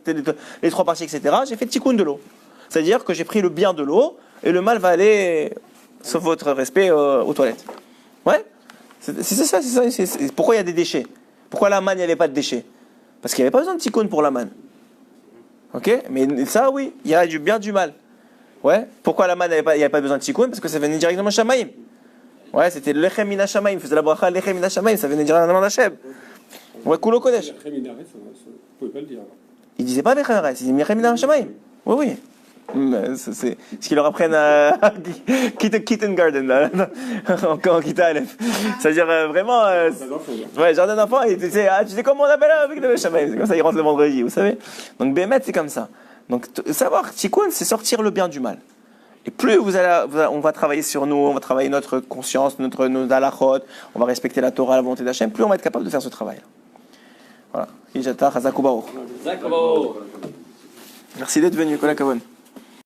les trois parties, etc., j'ai fait tikkun de l'eau. C'est-à-dire que j'ai pris le bien de l'eau, et le mal va aller, sauf votre respect, aux toilettes. Ouais? C'est ça. Pourquoi il y a des déchets? Pourquoi la manne, il n'y avait pas de déchets? Parce qu'il n'y avait pas besoin de tikkun pour la manne. Ok? Mais ça, oui, il y a du bien, du mal. Ouais? Pourquoi la manne, il n'y avait pas besoin de tikkun? Parce que ça venait directement de Shamaïm. Ouais, c'était le lechem min hashamayim, il faisait la bracha lechem min hashamayim, ça venait directement d'Hachem. Ouais, kulo kodesh. Lechem min haaretz, vous ne pouvez pas le dire. Il disait pas lechem min haaretz, il disait lechem min hashamayim. Oui. C'est ce qu'ils leur apprennent à Kitten Garden, là, en Kita Aleph. C'est-à-dire vraiment. Ouais, jardin d'enfants, et tu sais comment on appelle avec le hashamayim, c'est comme ça, ils rentrent le vendredi, vous savez. Donc Bémet, c'est comme ça. Donc savoir, tikkun, c'est sortir le bien du mal. Et plus on va travailler sur nous, on va travailler notre conscience, nos halachot, on va respecter la Torah, la volonté d'Hachem, plus on va être capable de faire ce travail. Voilà. Merci d'être venu, Kol hakavod.